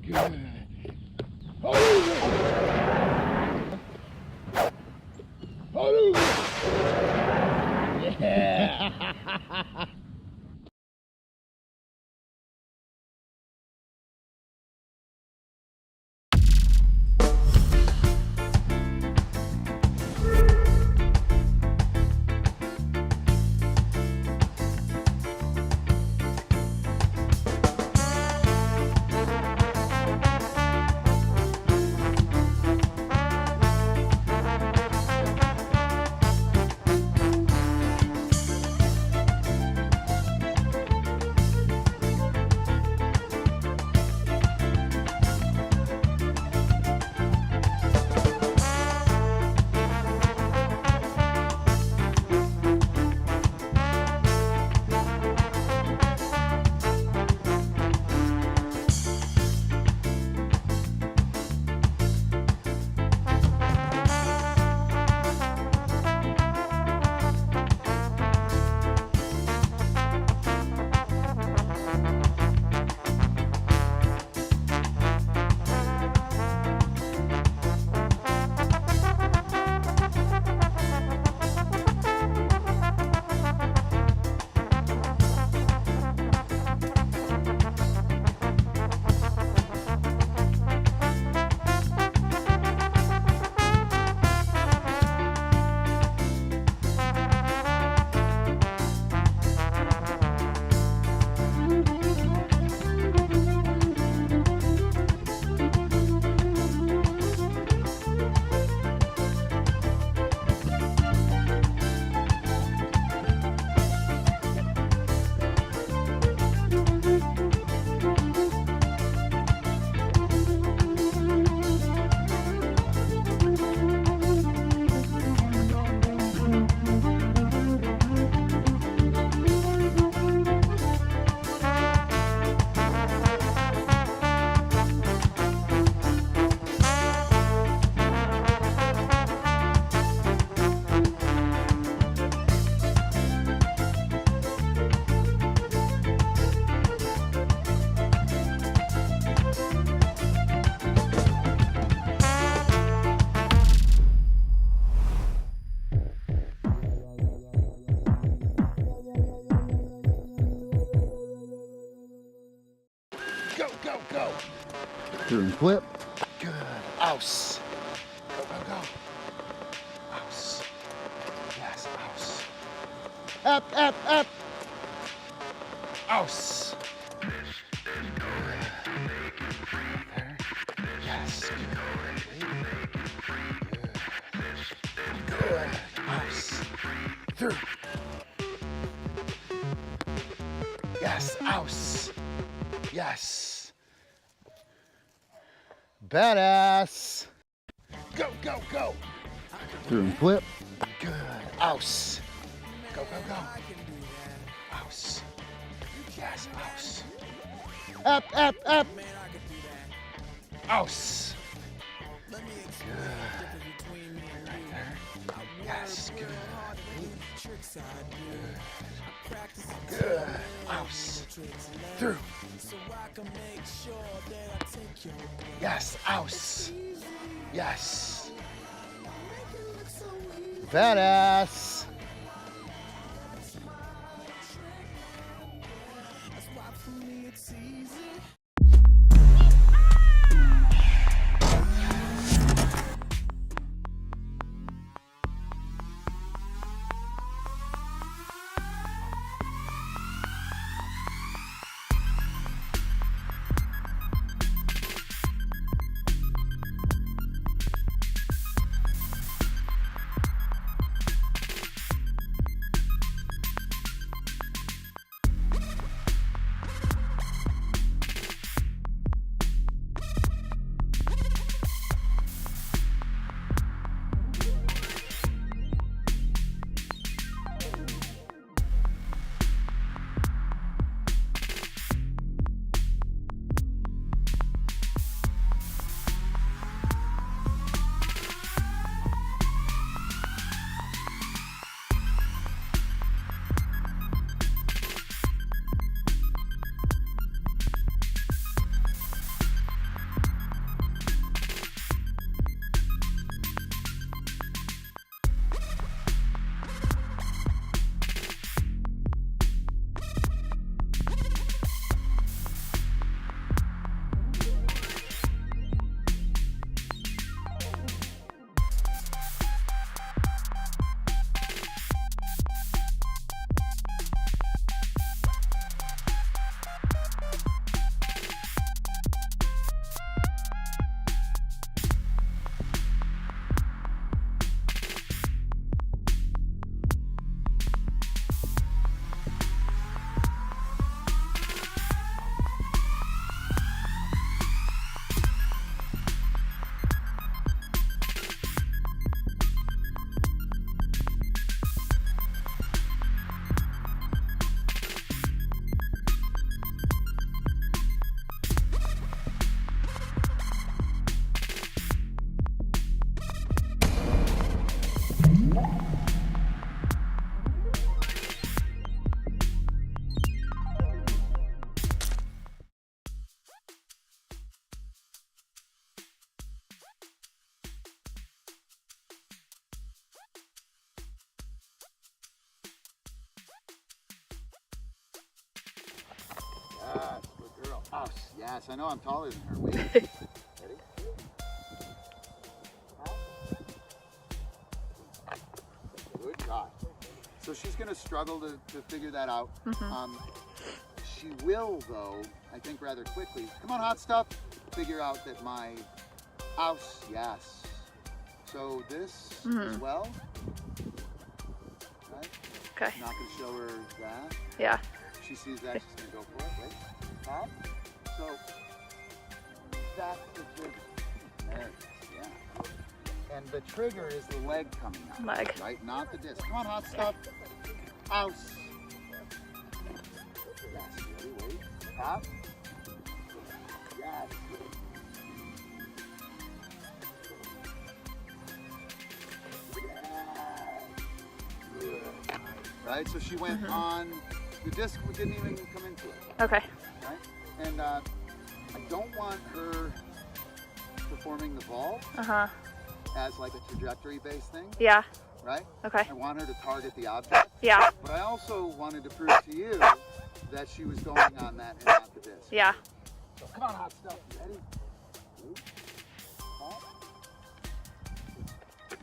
Good. Hallelujah. Hallelujah. Yeah. Go, go, go. Turn flip. Good. Ouse. Go, go, go. Ouse. Yes, ouse. Up, up, up. Ouse. There. Yes. Good. Good. Ouse. Through. Yes, ouse. Yes. Badass. Go, go, go. Turn flip. Good. Ouse. Go, go, go. Ouse. Yes, ouse. Up, up, up. Ouse. Good. Right there. Yes, good. Good. Good. Ouse. Through. Yes, ouse. Yes. Badass. Ouse. Yes, I know I'm taller than her. Wait. Ready? Good God. So she's going to struggle to figure that out. She will, though, I think rather quickly. Come on, hot stuff. Figure out that my house, yes. So this as well. Right? Okay. Not going to show her that. Yeah. She sees that, she's going to go for it. Wait. Pop. So that's the trigger. There it is. Yeah. And the trigger is the leg coming out. Leg. Right? Not the disc. Come on, hot stuff. House. Yes. Ready? Wait. Pop. Yes. Right? So she went on, the disc didn't even come into it. Okay. Right? And I don't want her performing the vault as like a trajectory-based thing. Yeah. Right? Okay. I want her to target the object. Yeah. But I also wanted to prove to you that she was going on that and not the disc. Yeah. So come on, hot stuff. Ready?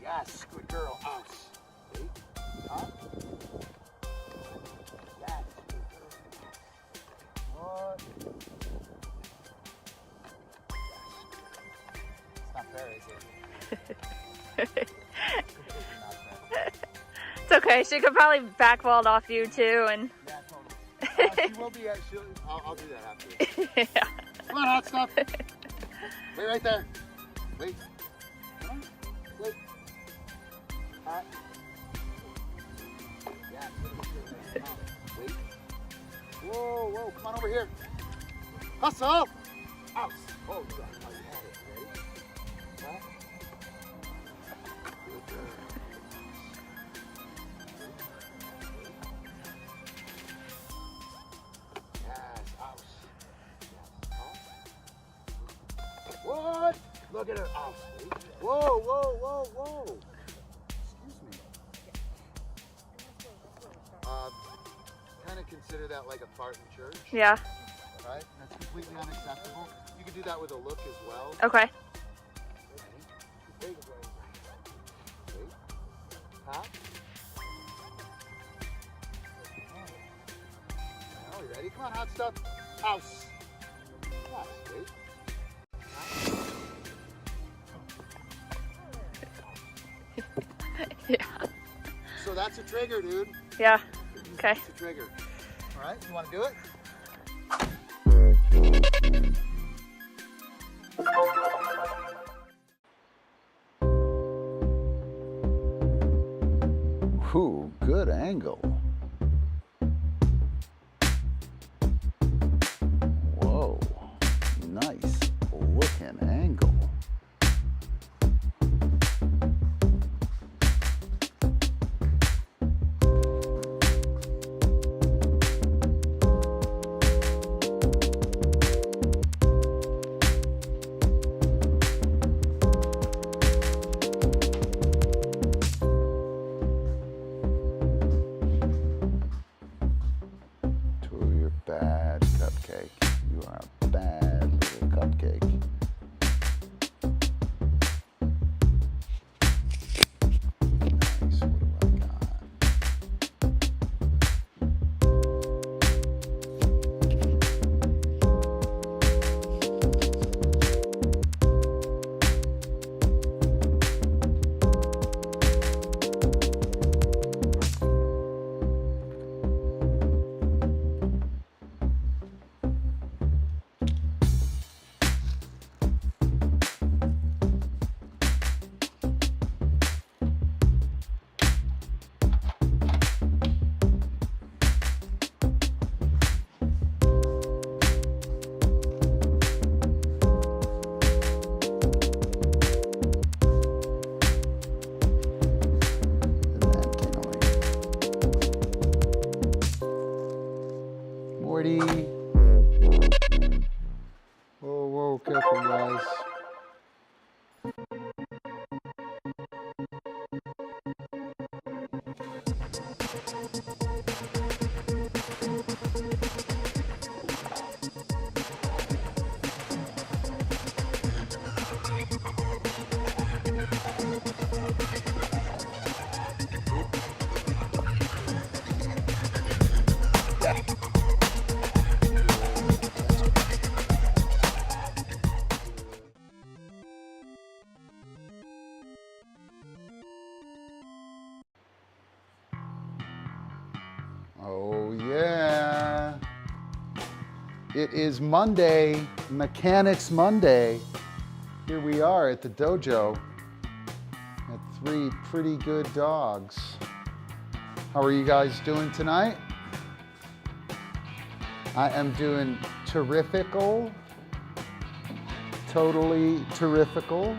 Yes, good girl. Ouse. Wait. Up. Yes. What? It's not fair, is it? It's okay. She could probably back vault off you too, and Yeah, totally. She will be. I'll do that after. yeah. Come on, hot stuff. Wait right there. Wait. Come on. Wait. Hot. Yeah. Wait. Whoa, whoa. Come on over here. Hustle. Ouse. Oh, you had it. Ready? What? Good girl. Yes, ouse. Yes, what? Look at her. Ouse. Whoa, whoa, whoa, whoa. Excuse me. Kind of consider that like a fart in church. Yeah. Right? That's completely unacceptable. You could do that with a look as well. Okay. Wait. Wait. Pop. Oh, you ready? Come on, hot stuff. House. Yes, wait. Yeah. So that's a trigger, dude. Yeah. Okay. It's a trigger. All right, you want to do it? Ooh, good angle. Whoa, nice looking angle. Bad cupcake. You are a bad little cupcake. Nice. What do I got? Morty. Whoa, whoa, careful, guys. Oh yeah. It is Monday, Mechanics Monday. Here we are at the dojo at 3 pretty good dogs. How are you guys doing tonight? I am doing terrifical. Totally terrifical.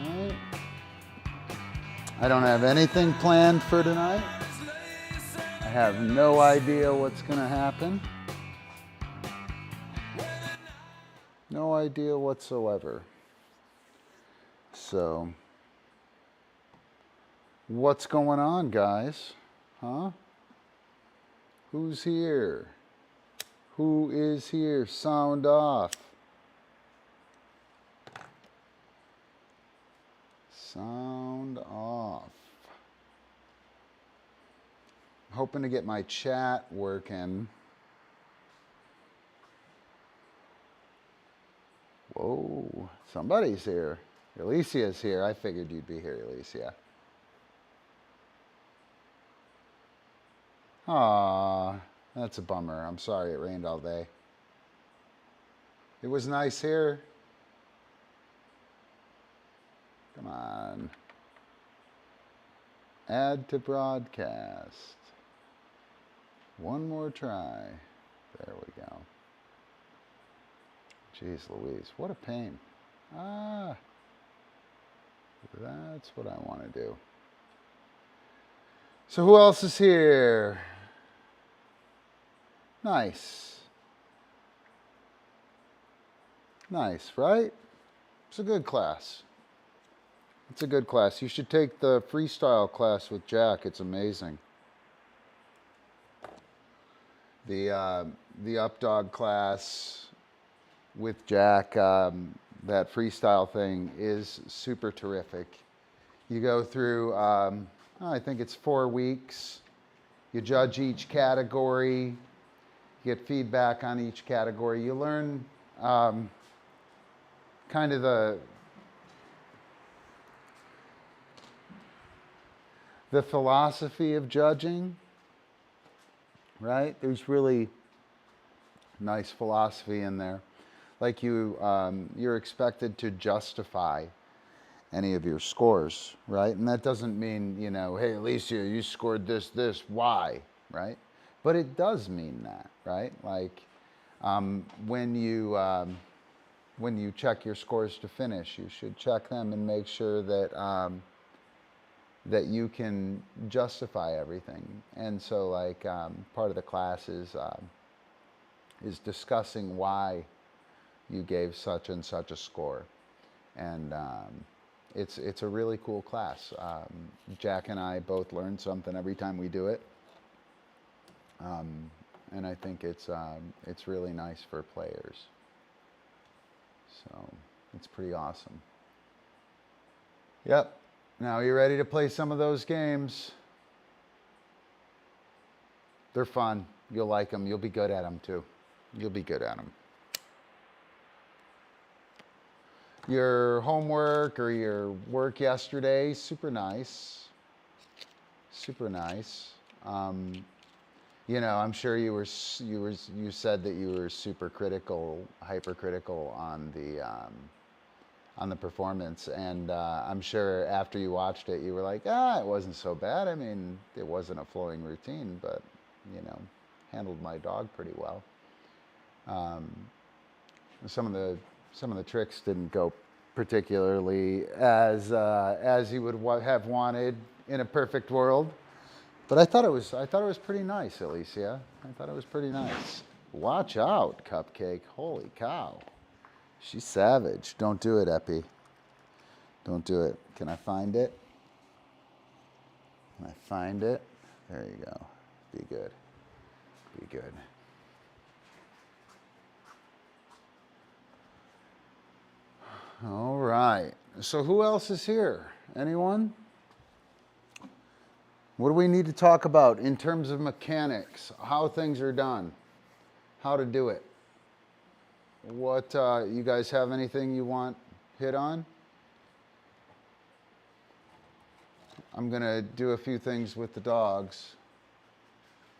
All right. I don't have anything planned for tonight. I have no idea what's going to happen. No idea whatsoever. So, what's going on, guys? Huh? Who's here? Who is here? Sound off. Sound off. I'm hoping to get my chat working. Whoa, somebody's here. Alicia's here. I figured you'd be here, Alicia. Aw, that's a bummer. I'm sorry it rained all day. It was nice here. Come on. Add to broadcast. One more try. There we go. Jeez Louise, what a pain. Ah, that's what I want to do. So who else is here? Nice. Nice, right? It's a good class. It's a good class. You should take the freestyle class with Jack. It's amazing. The up dog class with Jack, that freestyle thing is super terrific. You go through, I think it's 4 weeks. You judge each category, get feedback on each category. You learn kind of the philosophy of judging, right? There's really nice philosophy in there. Like you're expected to justify any of your scores, right? And that doesn't mean, you know, hey, Alicia, you scored this, why, right? But it does mean that, right? Like when you check your scores to finish, you should check them and make sure that that you can justify everything. And so, like, part of the class is discussing why you gave such and such a score, and it's a really cool class. Jack and I both learn something every time we do it, and I think it's really nice for players. So it's pretty awesome. Yep. Now you ready to play some of those games? They're fun. You'll like them. You'll be good at them too. You'll be good at them. Your homework or your work yesterday, super nice. Super nice. You know, I'm sure you said that you were super critical, hypercritical on the performance, and I'm sure after you watched it, you were like, it wasn't so bad. I mean, it wasn't a flowing routine, but you know, handled my dog pretty well. Some of the tricks didn't go particularly as you would have wanted in a perfect world, but I thought it was pretty nice, Alicia. I thought it was pretty nice. Watch out, Cupcake! Holy cow, she's savage. Don't do it, Epi. Don't do it. Can I find it? Can I find it? There you go. Be good. Be good. All right. So who else is here? Anyone? What do we need to talk about in terms of mechanics? How things are done? How to do it? What, you guys have anything you want hit on? I'm going to do a few things with the dogs.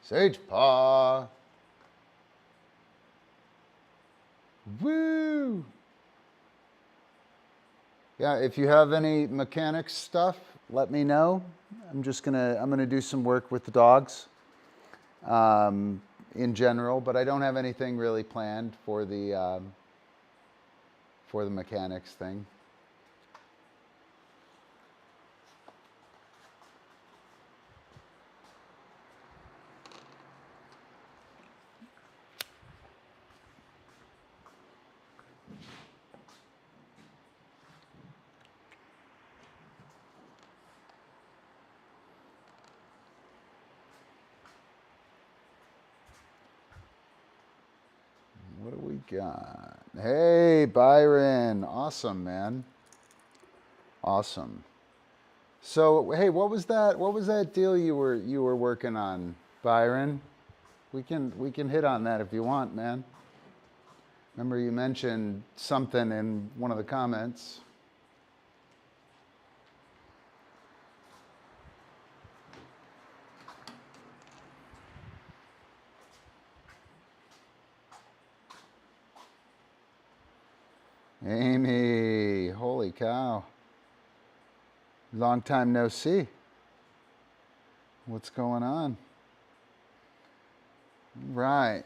Sage paw. Woo! Yeah, if you have any mechanics stuff, let me know. I'm gonna do some work with the dogs in general, but I don't have anything really planned for the mechanics thing. What do we got? Hey, Byron. Awesome, man. Awesome. So, hey, what was that deal you were working on, Byron? We can hit on that if you want, man. Remember you mentioned something in one of the comments. Amy, holy cow. Long time no see. What's going on? Right.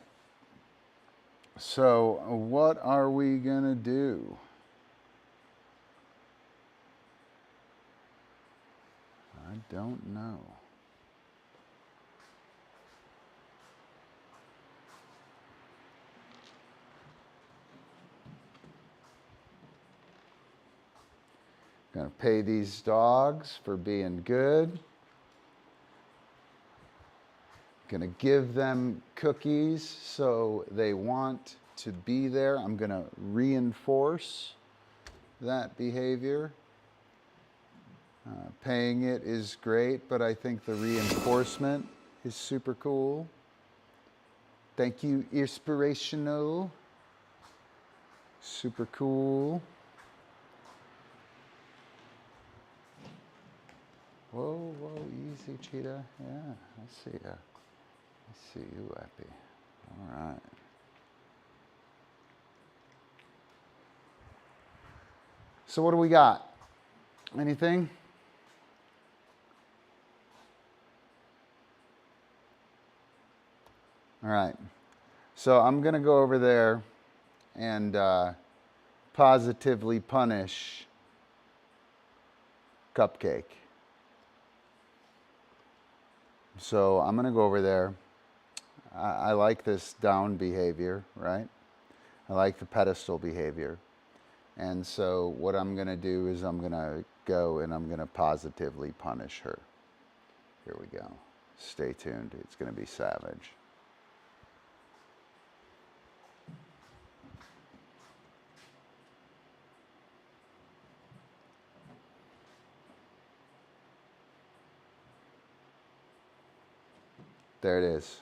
So, what are we going to do? I don't know. Gonna pay these dogs for being good. Gonna give them cookies so they want to be there. I'm gonna reinforce that behavior. Paying it is great, but I think the reinforcement is super cool. Thank you, Inspirational. Super cool. Whoa, whoa, easy, cheetah. Yeah, I see ya. I see you, Epi. All right. So what do we got? Anything? All right. So I'm going to go over there and positively punish Cupcake. So I'm going to go over there. I like this down behavior, right? I like the pedestal behavior. And so what I'm going to do is I'm going to go and I'm going to positively punish her. Here we go. Stay tuned. It's going to be savage. There it is.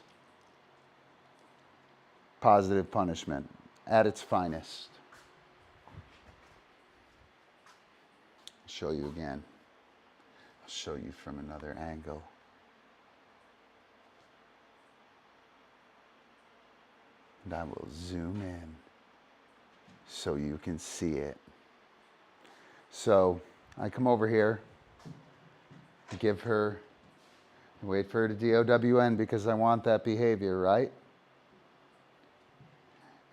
Positive punishment at its finest. I'll show you again. I'll show you from another angle. And I will zoom in so you can see it. So I come over here, give her, wait for her to DOWN because I want that behavior, right?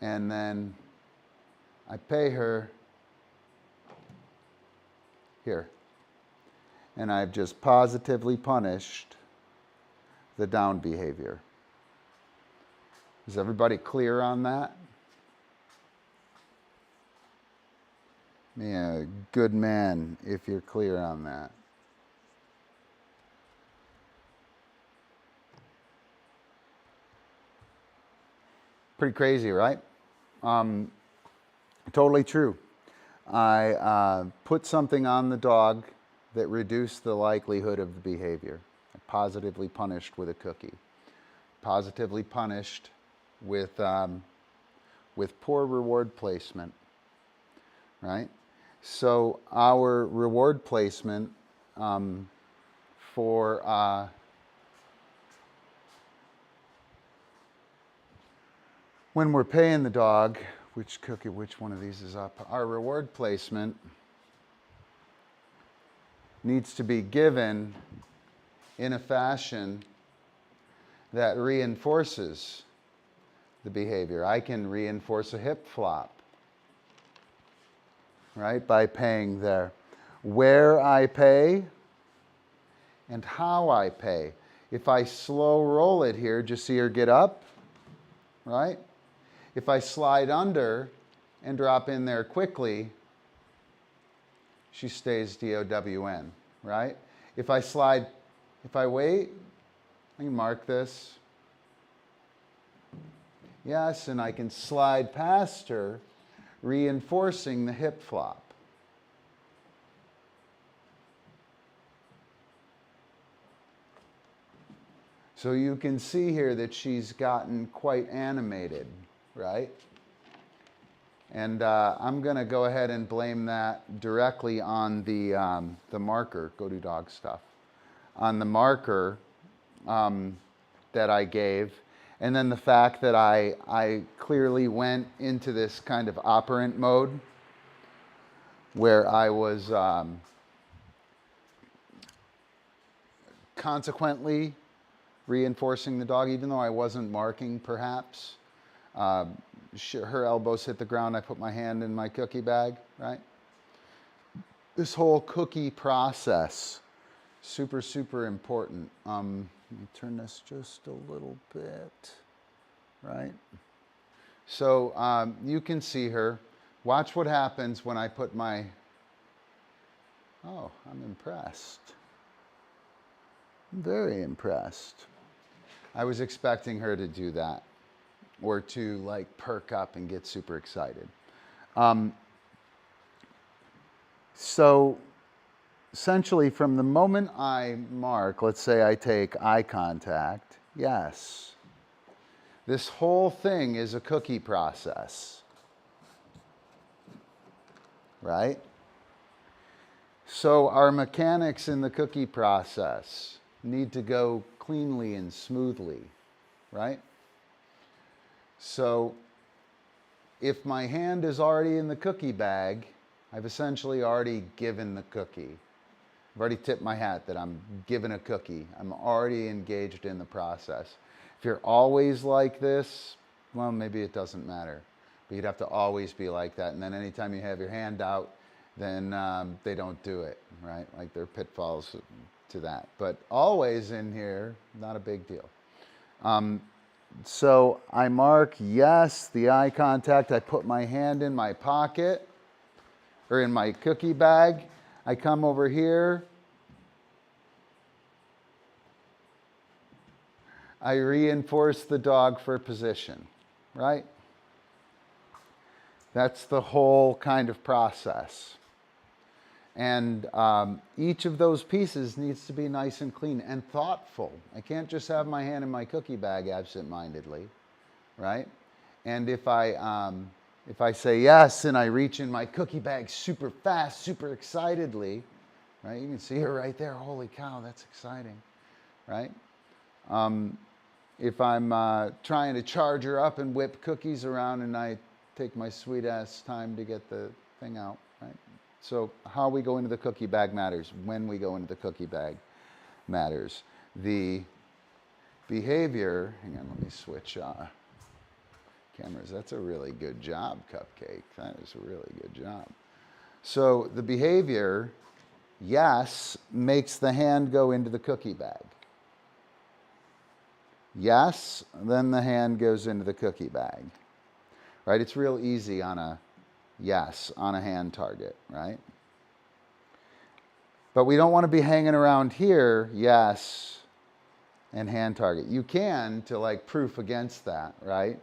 And then I pay her here. And I've just positively punished the down behavior. Is everybody clear on that? Yeah, good man if you're clear on that. Pretty crazy, right? Totally true. I put something on the dog that reduced the likelihood of the behavior. I positively punished with a cookie. Positively punished with poor reward placement, right? So our reward placement for when we're paying the dog, which one of these is up? Our reward placement needs to be given in a fashion that reinforces the behavior. I can reinforce a hip flop, right, by paying there. Where I pay and how I pay. If I slow roll it here, just see her get up, right? If I slide under and drop in there quickly, she stays DOWN, right? If I wait, I can mark this. Yes, and I can slide past her, reinforcing the hip flop. So you can see here that she's gotten quite animated, right? And I'm going to go ahead and blame that directly on the marker, go do dog stuff, on the marker that I gave, and then the fact that I clearly went into this kind of operant mode where I was consequently reinforcing the dog, even though I wasn't marking perhaps. Her elbows hit the ground, I put my hand in my cookie bag, right? This whole cookie process, super, super important. Let me turn this just a little bit, right? So you can see her. Watch what happens when I put my, oh, I'm impressed. I'm very impressed. I was expecting her to do that, or to like perk up and get super excited. So essentially from the moment I mark, let's say I take eye contact, yes. This whole thing is a cookie process, right? So our mechanics in the cookie process need to go cleanly and smoothly, right? So if my hand is already in the cookie bag, I've essentially already given the cookie. I've already tipped my hat that I'm given a cookie. I'm already engaged in the process. If you're always like this, well, maybe it doesn't matter. But you'd have to always be like that. And then anytime you have your hand out, then they don't do it, right? Like there are pitfalls to that. But always in here, not a big deal. So I mark, yes, the eye contact. I put my hand in my pocket or in my cookie bag. I come over here. I reinforce the dog for position, right? That's the whole kind of process. And each of those pieces needs to be nice and clean and thoughtful. I can't just have my hand in my cookie bag absent-mindedly, right? And if I say yes and I reach in my cookie bag super fast, super excitedly, right? You can see her right there. Holy cow, that's exciting, right? If I'm trying to charge her up and whip cookies around and I take my sweet ass time to get the thing out, right? So how we go into the cookie bag matters. When we go into the cookie bag matters. The behavior, hang on, let me switch cameras. That's a really good job, Cupcake. That is a really good job. So the behavior, yes, makes the hand go into the cookie bag. Yes, then the hand goes into the cookie bag. Right? It's real easy on a yes, on a hand target, right? But we don't want to be hanging around here, yes, and hand target. You can to like proof against that, right?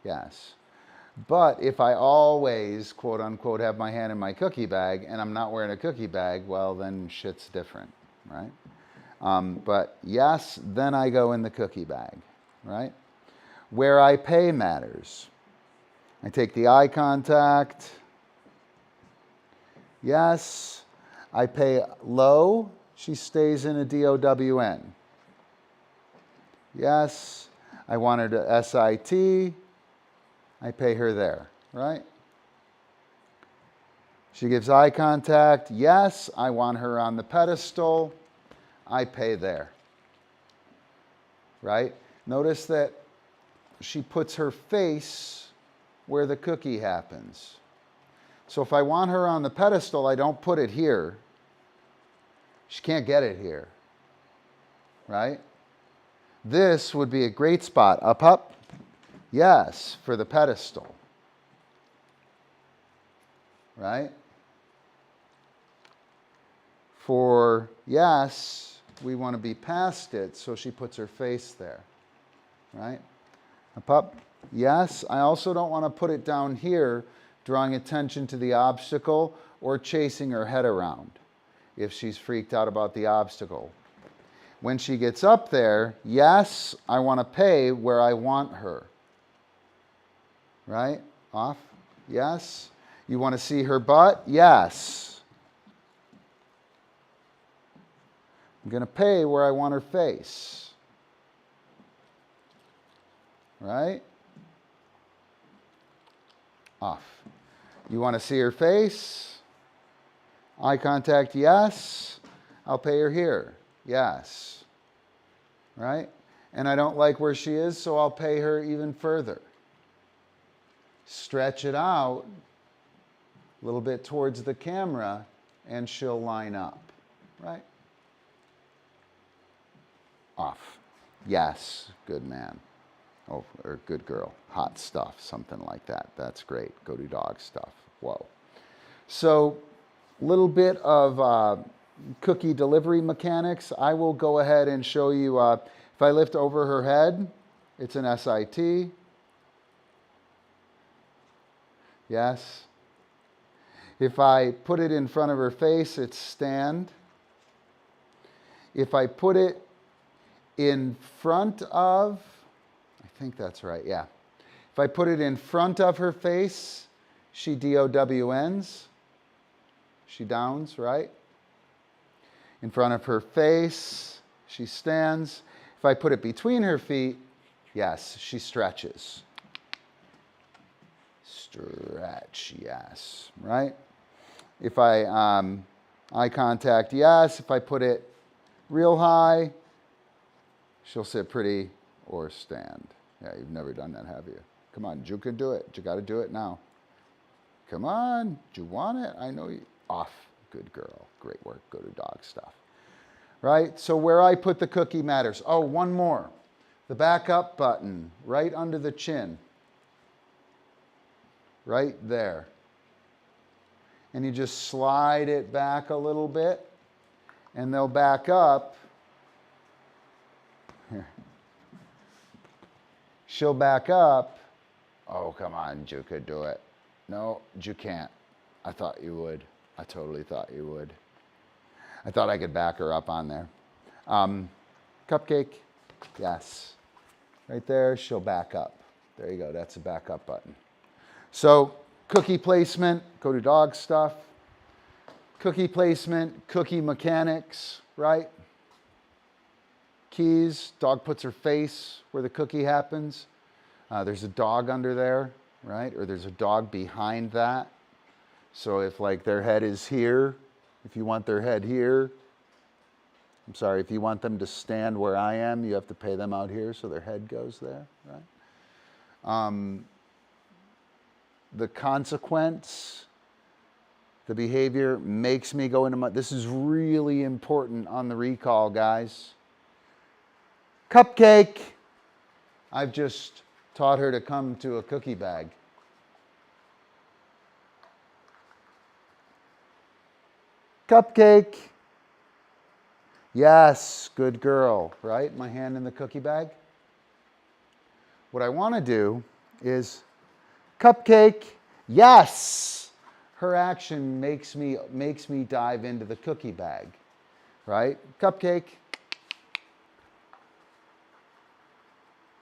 Yes. But if I always, quote unquote, have my hand in my cookie bag and I'm not wearing a cookie bag, well, then shit's different, right? But yes, then I go in the cookie bag, right? Where I pay matters. I take the eye contact. Yes, I pay low she stays in a DOWN. Yes, I want her to SIT. I pay her there, right? She gives eye contact. Yes, I want her on the pedestal. I pay there, right? Notice that she puts her face where the cookie happens. So if I want her on the pedestal, I don't put it here. She can't get it here, right? This would be a great spot. Up, up. Yes, for the pedestal, right? For yes, we want to be past it, so she puts her face there, right? Up, up. Yes, I also don't want to put it down here, drawing attention to the obstacle or chasing her head around if she's freaked out about the obstacle. When she gets up there, yes, I want to pay where I want her, right? Off. Yes. You want to see her butt? Yes. I'm going to pay where I want her face, right? Off. You want to see her face? Eye contact, yes. I'll pay her here, yes. Right? And I don't like where she is, so I'll pay her even further. Stretch it out a little bit towards the camera, and she'll line up, right? Off. Yes, good man. Oh, or good girl. Hot stuff, something like that. That's great. Go to dog stuff. Whoa. So, little bit of cookie delivery mechanics. I will go ahead and show you, if I lift over her head, it's an SIT. Yes. If I put it in front of her face, it's stand. If I put it in front of, I think that's right, yeah. If I put it in front of her face, she DOWNs. She downs, right? In front of her face, she stands. If I put it between her feet, yes, she stretches. Stretch, yes, right? If I, eye contact, yes. If I put it real high, she'll sit pretty or stand. Yeah, you've never done that, have you? Come on, you can do it. You got to do it now. Come on, do you want it? I know you. Off. Good girl. Great work. Go to dog stuff. Right? So where I put the cookie matters. Oh, one more. The back up button right under the chin. Right there. And you just slide it back a little bit, and they'll back up. Here. She'll back up. Oh, come on, you could do it. No, you can't. I thought you would. I totally thought you would. I thought I could back her up on there. Cupcake, yes. Right there, she'll back up. There you go, that's a back up button. So, cookie placement, go to dog stuff. Cookie placement, cookie mechanics, right? Keys, dog puts her face where the cookie happens. There's a dog under there, right? Or there's a dog behind that. So if like their head is here, if you want their head here, I'm sorry, if you want them to stand where I am, you have to pay them out here so their head goes there, right? The consequence, the behavior makes me go into my, this is really important on the recall, guys. Cupcake. I've just taught her to come to a cookie bag. Cupcake. Yes, good girl, right? My hand in the cookie bag. What I want to do is cupcake. Yes. Her action makes me dive into the cookie bag, right? Cupcake.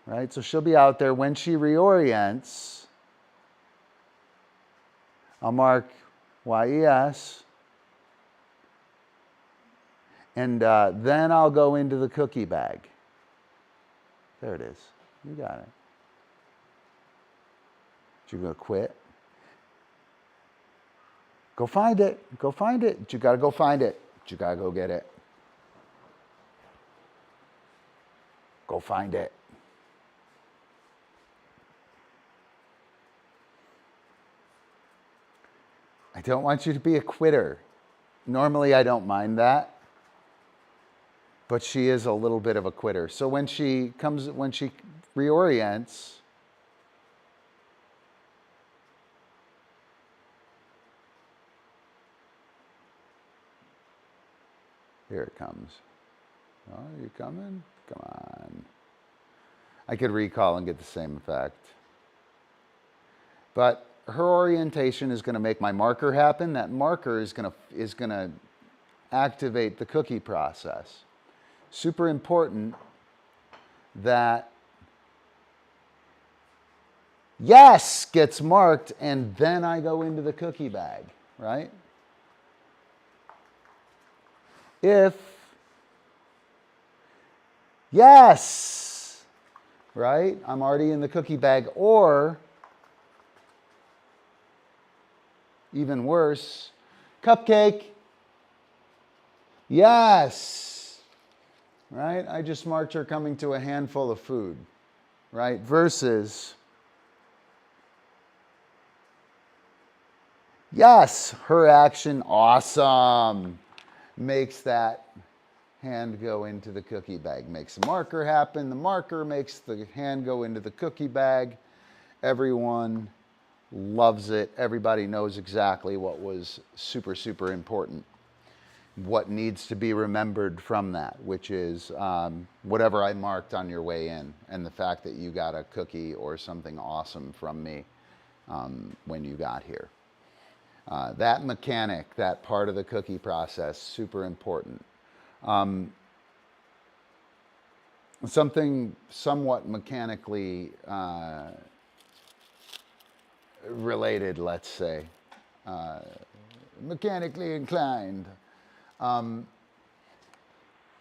Right? So she'll be out there. When she reorients, I'll mark YES. And then I'll go into the cookie bag. There it is. You got it. You gonna quit? Go find it. Go find it. You gotta go find it. You gotta go get it. Go find it. I don't want you to be a quitter. Normally I don't mind that. But she is a little bit of a quitter. So when she reorients, here it comes. Oh, are you coming? Come on. I could recall and get the same effect. But her orientation is going to make my marker happen. That marker is going to activate the cookie process. Super important that yes gets marked, and then I go into the cookie bag, right? If yes, right? I'm already in the cookie bag, or even worse, cupcake. Yes, right? I just marked her coming to a handful of food, right? Versus yes, her action, awesome, makes that hand go into the cookie bag, makes the marker happen. The marker makes the hand go into the cookie bag. Everyone loves it. Everybody knows exactly what was super, super important. What needs to be remembered from that, which is whatever I marked on your way in, and the fact that you got a cookie or something awesome from me when you got here. That mechanic, that part of the cookie process, super important. Something somewhat mechanically related, let's say, mechanically inclined.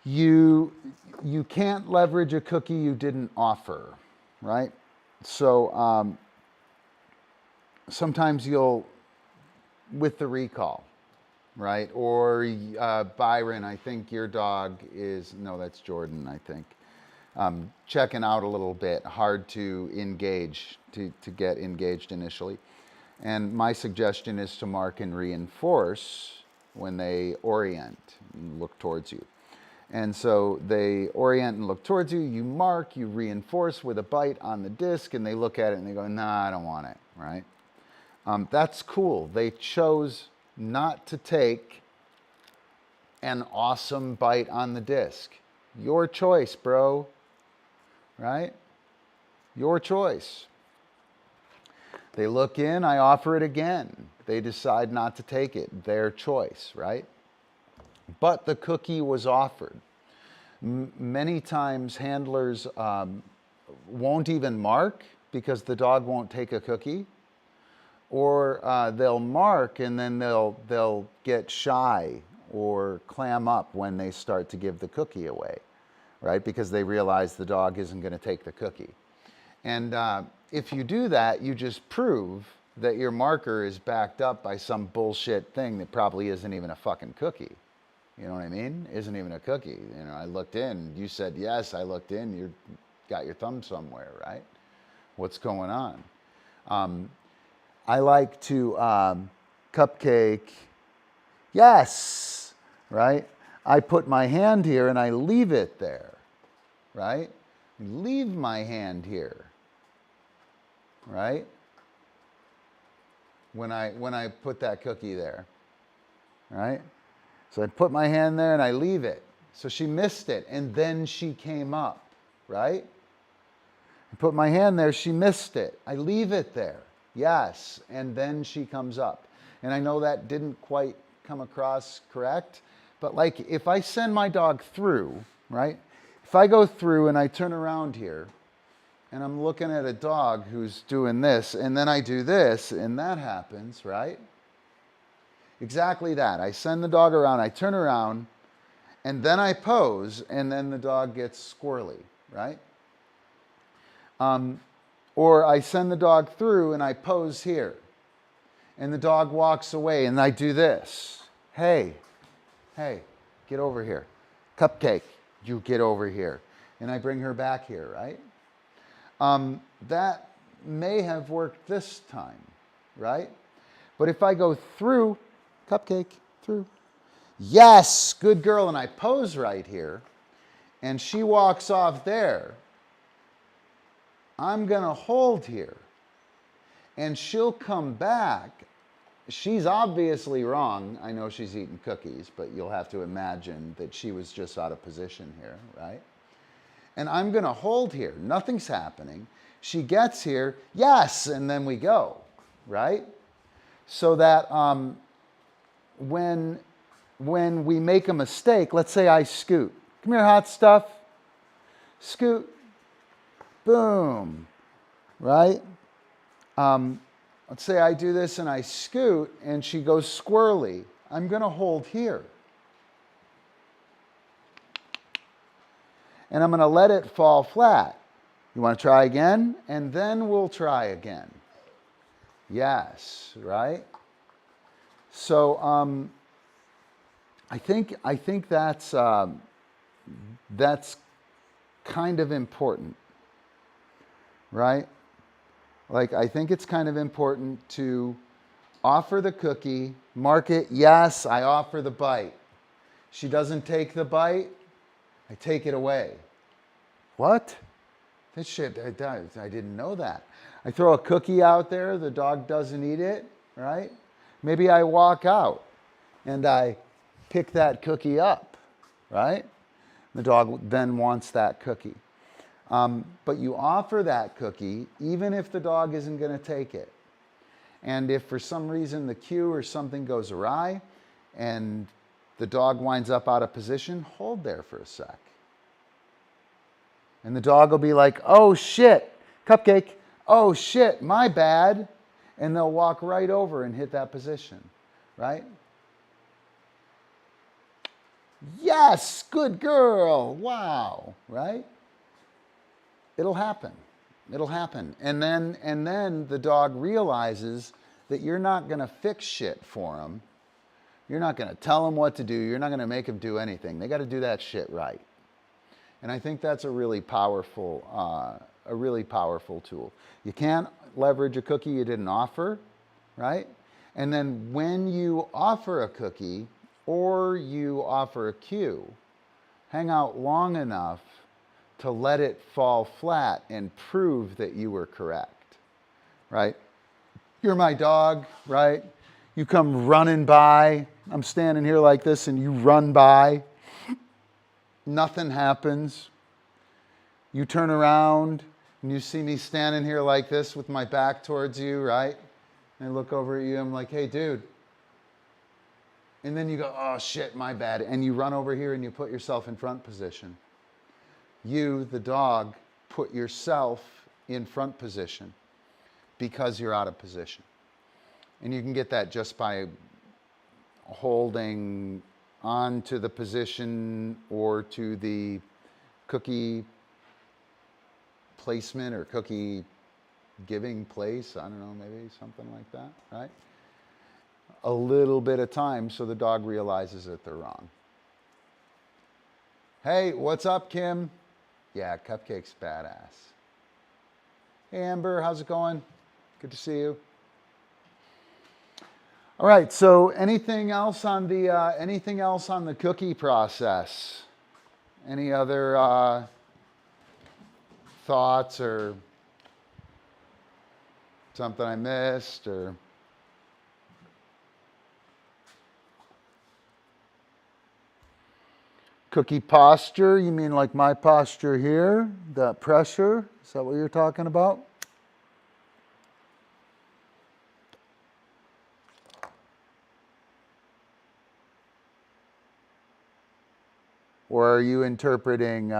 You can't leverage a cookie you didn't offer, right? So sometimes you'll, with the recall, right? Or Byron, I think your dog is, no, that's Jordan, I think. Checking out a little bit, hard to engage, to get engaged initially. And my suggestion is to mark and reinforce when they orient and look towards you. And so they orient and look towards you, you mark, you reinforce with a bite on the disc, and they look at it and they go, nah, I don't want it, right? That's cool. They chose not to take an awesome bite on the disc. Your choice, bro, right? Your choice. They look in, I offer it again. They decide not to take it. Their choice, right? But the cookie was offered. Many times handlers won't even mark because the dog won't take a cookie. Or they'll mark and then they'll get shy or clam up when they start to give the cookie away, right? Because they realize the dog isn't going to take the cookie. And if you do that, you just prove that your marker is backed up by some bullshit thing that probably isn't even a fucking cookie. You know what I mean? Isn't even a cookie. You know, I looked in, you said yes, I looked in, you got your thumb somewhere, right? What's going on? I like to cupcake, yes, right? I put my hand here and I leave it there, right? Leave my hand here, right? When I put that cookie there, right? So I put my hand there and I leave it. So she missed it and then she came up, right? I put my hand there, she missed it. I leave it there. Yes, and then she comes up. And I know that didn't quite come across correct, but like if I send my dog through, right? If I go through and I turn around here and I'm looking at a dog who's doing this and then I do this and that happens, right? Exactly that. I send the dog around, I turn around and then I pose, and then the dog gets squirrely, right? Or I send the dog through and I pose here, and the dog walks away, and I do this. Hey, get over here. Cupcake, you get over here. And I bring her back here, right? That may have worked this time, right? But if I go through, Cupcake, through, yes, good girl, and I pose right here, and she walks off there, I'm gonna hold here, and she'll come back. She's obviously wrong. I know she's eating cookies, but you'll have to imagine that she was just out of position here, right? And I'm gonna hold here, nothing's happening. She gets here, yes, and then we go, right? So that when we make a mistake, let's say I scoot. Come here, hot stuff. Scoot. Boom. Right? Let's say I do this and I scoot and she goes squirrely. I'm going to hold here. And I'm going to let it fall flat. You want to try again? And then we'll try again. Yes, right? So I think that's kind of important, right? Like, I think it's kind of important to offer the cookie, mark it, yes, I offer the bite. She doesn't take the bite, I take it away. What? This shit, I didn't know that. I throw a cookie out there, the dog doesn't eat it, right? Maybe I walk out and I pick that cookie up, right? The dog then wants that cookie. But you offer that cookie even if the dog isn't going to take it. And if for some reason the cue or something goes awry and the dog winds up out of position, hold there for a sec. And the dog will be like, oh shit, Cupcake, oh shit, my bad. And they'll walk right over and hit that position, right? Yes, good girl, wow, right? It'll happen. It'll happen. And then the dog realizes that you're not going to fix shit for him. You're not going to tell him what to do. You're not going to make him do anything. They got to do that shit right. And I think that's a really powerful tool. You can't leverage a cookie you didn't offer, right? And then when you offer a cookie or you offer a cue, hang out long enough to let it fall flat and prove that you were correct, right? You're my dog, right? You come running by. I'm standing here like this and you run by. Nothing happens. You turn around and you see me standing here like this with my back towards you, right? And I look over at you, I'm like, hey, dude. And then you go, oh, shit, my bad. And you run over here and you put yourself in front position. You, the dog, put yourself in front position because you're out of position. And you can get that just by holding on to the position or to the cookie placement or cookie giving place. I don't know, maybe something like that, right? A little bit of time so the dog realizes that they're wrong. Hey, what's up, Kim? Yeah, Cupcake's badass. Hey, Amber, how's it going? Good to see you. All right, so anything else on the cookie process? Any other thoughts or something I missed or? Cookie posture, you mean like my posture here? That pressure? Is that what you're talking about? Or are you interpreting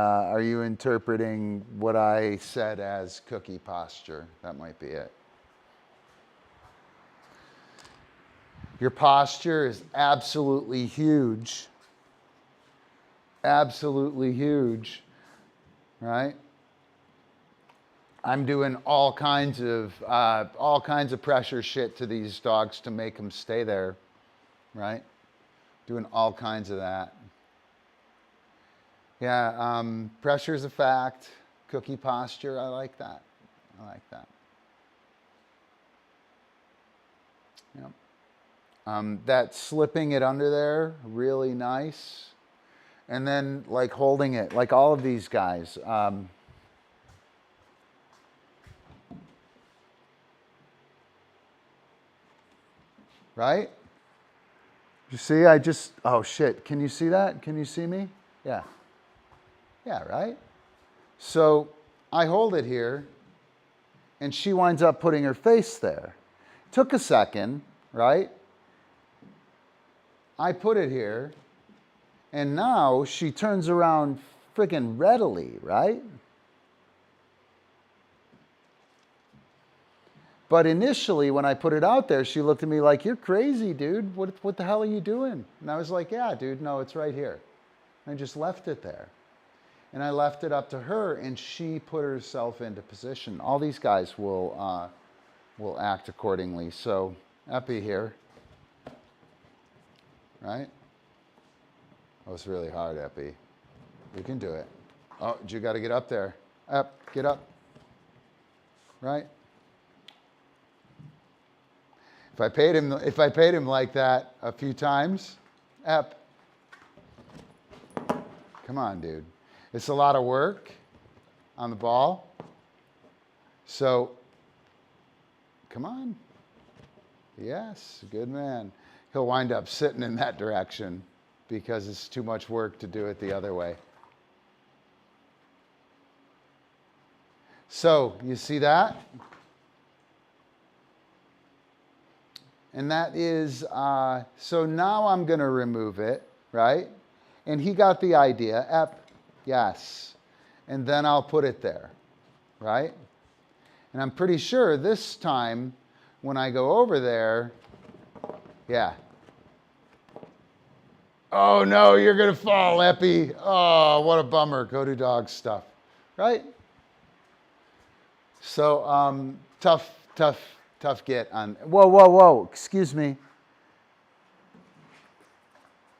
what I said as cookie posture? That might be it. Your posture is absolutely huge. absolutely huge, right? I'm doing all kinds of pressure shit to these dogs to make them stay there, right? Doing all kinds of that. Yeah, pressure's a fact. Cookie posture, I like that. I like that. Yep. That slipping it under there, really nice. And then like holding it, like all of these guys. Right? You see, oh shit, can you see that? Can you see me? Yeah. Yeah, right? So I hold it here, and she winds up putting her face there. Took a second, right? I put it here, and now she turns around freaking readily, right? But initially, when I put it out there, she looked at me like, you're crazy, dude. What the hell are you doing? And I was like, yeah, dude, no, it's right here. And I just left it there. And I left it up to her, and she put herself into position. All these guys will act accordingly. So, Epi here, right? Oh, it's really hard, Epi. You can do it. Oh, you got to get up there. Up, get up. Right? If I paid him like that a few times, Ep. Come on, dude. It's a lot of work on the ball. So, come on. Yes, good man. He'll wind up sitting in that direction because it's too much work to do it the other way. So, you see that? And that is, so now I'm going to remove it, right? And he got the idea. Ep, yes. And then I'll put it there, right? And I'm pretty sure this time when I go over there, yeah. Oh no, you're going to fall, Epi. Oh, what a bummer. Go do dog stuff, right? So tough get on. Whoa. Excuse me.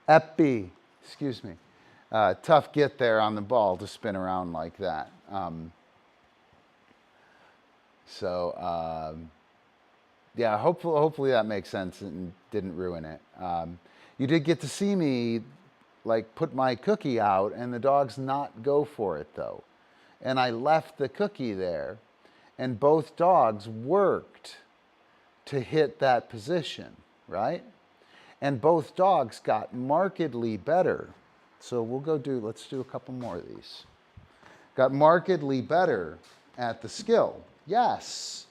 Epi. Excuse me. Tough get there on the ball to spin around like that. Yeah, hopefully that makes sense and didn't ruin it. You did get to see me like put my cookie out and the dogs not go for it though. And I left the cookie there and both dogs worked to hit that position, right? And both dogs got markedly better. So let's do a couple more of these. Got markedly better at the skill. Yes.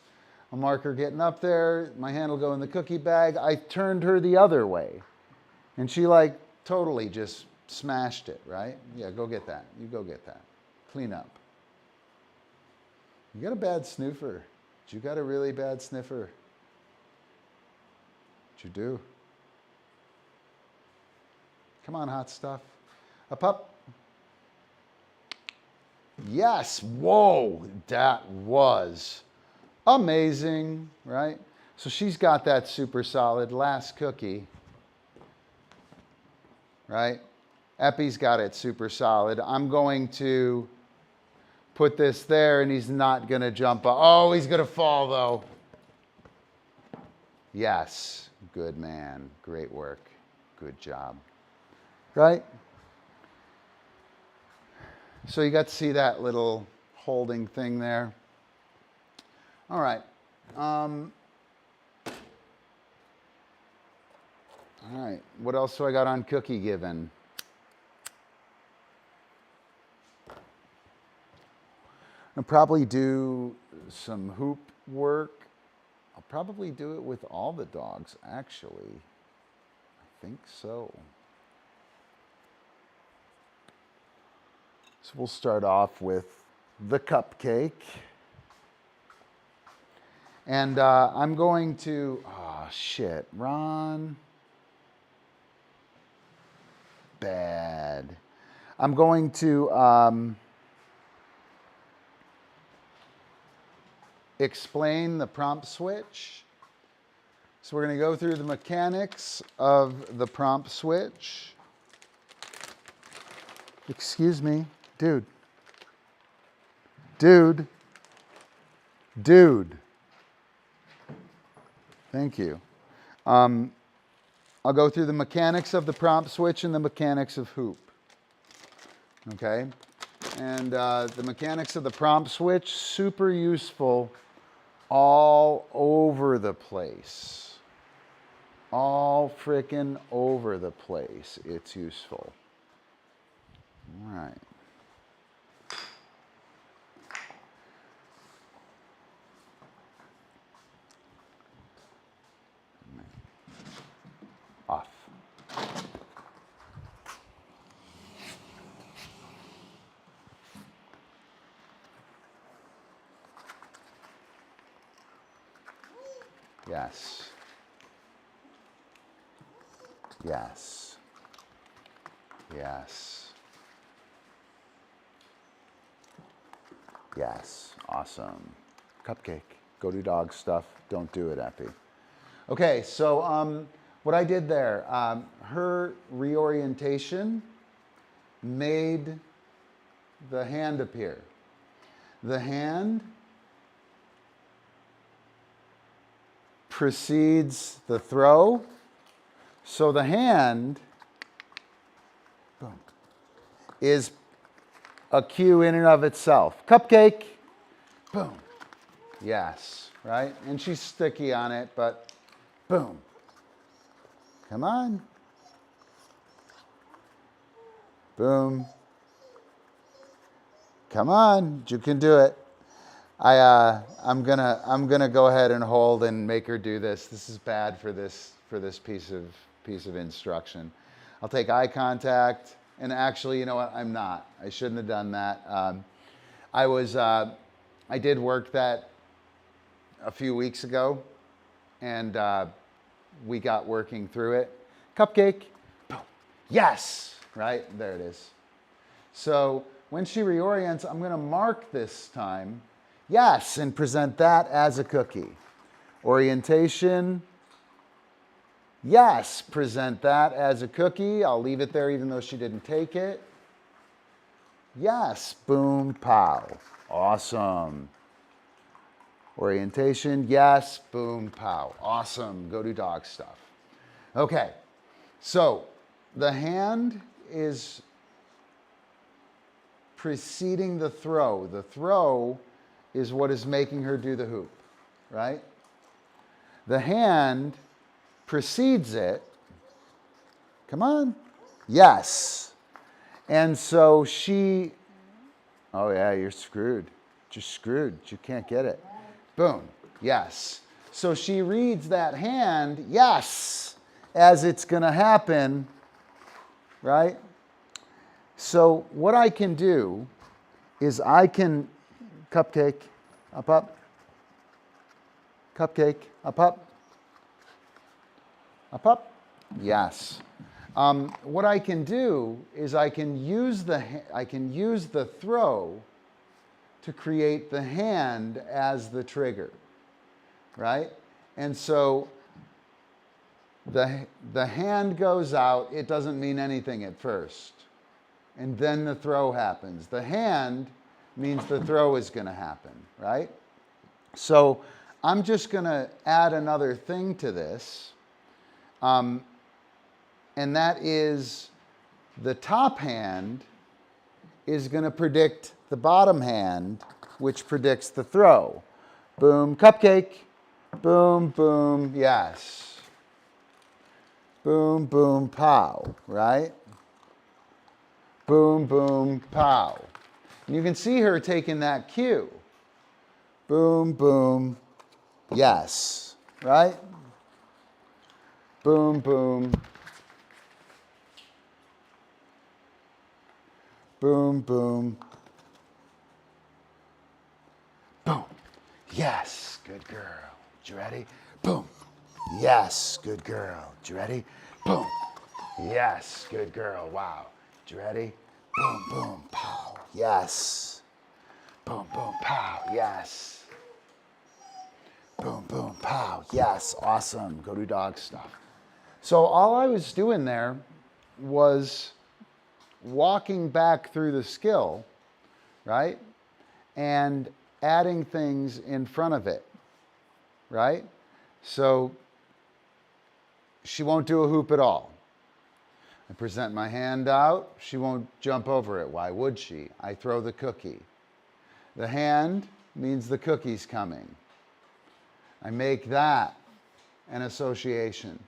A marker getting up there, my hand will go in the cookie bag. I turned her the other way. And she like totally just smashed it, right? Yeah, go get that. You go get that. Clean up. You got a bad sniffer. You got a really bad sniffer. What you do? Come on, hot stuff. A pup. Yes. Whoa. That was amazing, right? So she's got that super solid last cookie, right? Epi's got it super solid. I'm going to put this there and he's not going to jump up. Oh, he's going to fall though. Yes. Good man. Great work. Good job. Right? So you got to see that little holding thing there. All right. All right. What else do I got on cookie giving? I'll probably do some hoop work. I'll probably do it with all the dogs, actually. I think so. So we'll start off with the cupcake. And I'm going to, oh shit, Ron. Bad. I'm going to explain the prompt switch. So we're going to go through the mechanics of the prompt switch. Excuse me, dude. Dude. Dude. Thank you. I'll go through the mechanics of the prompt switch and the mechanics of hoop. Okay? And the mechanics of the prompt switch, super useful all over the place. All frickin' over the place. It's useful. All right. Off. Yes. Yes. Yes. Yes. Awesome. Cupcake. Go do dog stuff. Don't do it, Epi. Okay, so what I did there, her reorientation made the hand appear. The hand precedes the throw. So the hand, boom, is a cue in and of itself. Cupcake, boom, yes, right? And she's sticky on it, but boom. Come on. Boom. Come on, you can do it. I'm gonna go ahead and hold and make her do this. This is bad for this piece of instruction. I'll take eye contact, and actually, you know what? I'm not. I shouldn't have done that. I did work that a few weeks ago, and we got working through it. Cupcake, boom, yes, right there it is. So when she reorients, I'm going to mark this time, yes, and present that as a cookie. Orientation, yes, present that as a cookie. I'll leave it there even though she didn't take it. Yes, boom, pow. Awesome. Orientation, yes, boom, pow. Awesome. Go do dog stuff. Okay, so the hand is preceding the throw. The throw is what is making her do the hoop, right? The hand precedes it. Come on. Yes. And so she, oh yeah, you're screwed. You're screwed. You can't get it. Boom. Yes. So she reads that hand, yes, as it's going to happen, right? So what I can do is I can, cupcake, up, cupcake, up, yes. What I can do is I can use the throw to create the hand as the trigger, right? And so the hand goes out. It doesn't mean anything at first. And then the throw happens. The hand means the throw is going to happen, right? So I'm just going to add another thing to this. And that is the top hand is going to predict the bottom hand, which predicts the throw. Boom, cupcake. Boom, boom, yes. Boom, boom, pow, right? Boom, boom, pow. And you can see her taking that cue. Boom, boom, yes, right? Boom, boom. Boom, boom. Boom. Yes, good girl. You ready? Boom. Yes, good girl. You ready? Boom. Yes, good girl. Wow. You ready? Boom, boom, pow. Yes. Boom, boom, pow. Yes. Boom, boom, pow. Yes. Awesome. Go do dog stuff. So all I was doing there was walking back through the skill, right? And adding things in front of it, right? So she won't do a hoop at all. I present my hand out. She won't jump over it. Why would she? I throw the cookie. The hand means the cookie's coming. I make that an association,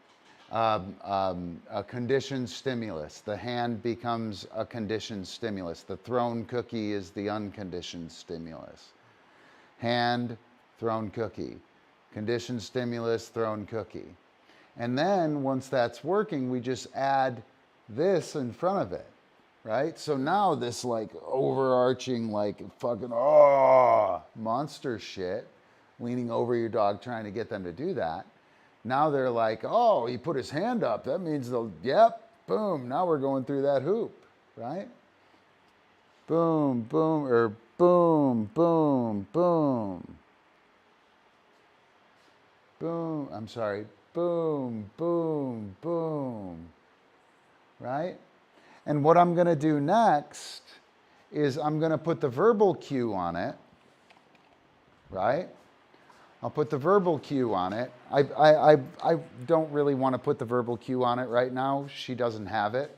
a conditioned stimulus. The hand becomes a conditioned stimulus. The thrown cookie is the unconditioned stimulus. Hand, thrown cookie. Conditioned stimulus, thrown cookie. And then once that's working, we just add this in front of it, right? So now this like overarching like fucking monster shit, leaning over your dog trying to get them to do that. Now they're like, oh, he put his hand up. That means yep, boom. Now we're going through that hoop, right? Boom, boom, or boom, boom, boom. Boom, I'm sorry. Boom, boom, boom. Right? And what I'm going to do next is I'm going to put the verbal cue on it, right? I'll put the verbal cue on it. I don't really want to put the verbal cue on it right now. She doesn't have it.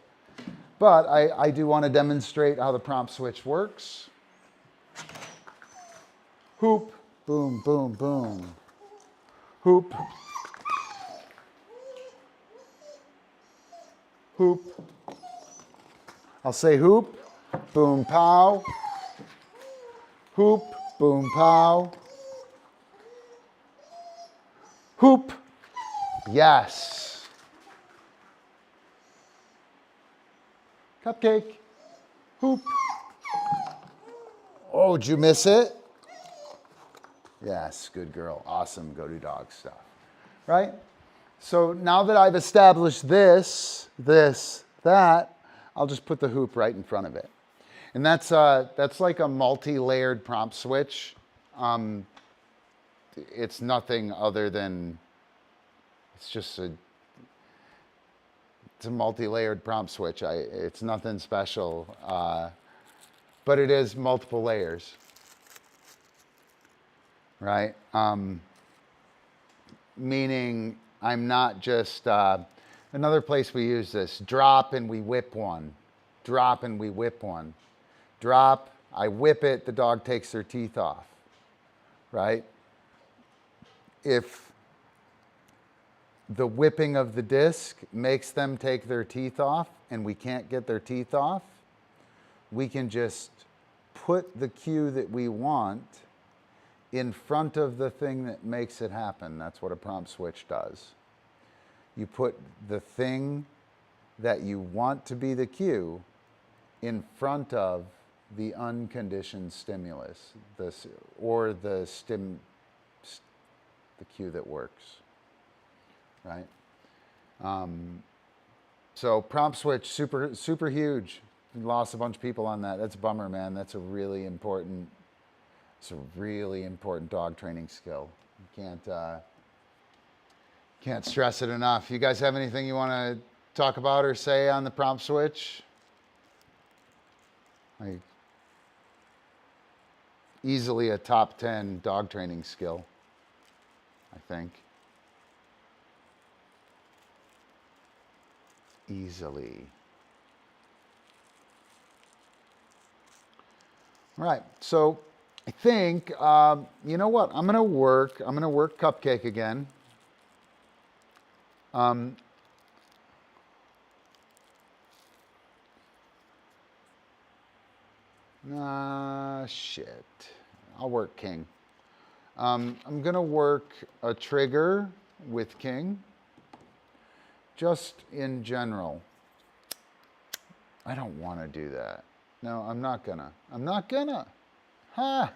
But I do want to demonstrate how the prompt switch works. Hoop, boom, boom, boom. Hoop. Hoop. I'll say hoop, boom, pow. Hoop, boom, pow. Hoop. Yes. Cupcake. Hoop. Oh, did you miss it? Yes, good girl. Awesome. Go do dog stuff. Right? So now that I've established this, that, I'll just put the hoop right in front of it. And that's like a multi-layered prompt switch. It's nothing other than, it's a multi-layered prompt switch. It's nothing special, but it is multiple layers, right? Meaning I'm not just, another place we use this, drop and we whip one. Drop and we whip one. Drop, I whip it, the dog takes their teeth off, right? If the whipping of the disc makes them take their teeth off and we can't get their teeth off, we can just put the cue that we want in front of the thing that makes it happen. That's what a prompt switch does. You put the thing that you want to be the cue in front of the unconditioned stimulus, the cue that works, right? So prompt switch, super huge. We lost a bunch of people on that. That's a bummer, man. That's a really important, dog training skill. You can't stress it enough. You guys have anything you want to talk about or say on the prompt switch? Easily a top 10 dog training skill, I think. Easily. Right, so I think, you know what? I'm gonna work Cupcake again. Shit. I'll work King. I'm gonna work a trigger with King. Just in general. I don't want to do that. No, I'm not gonna. Ha!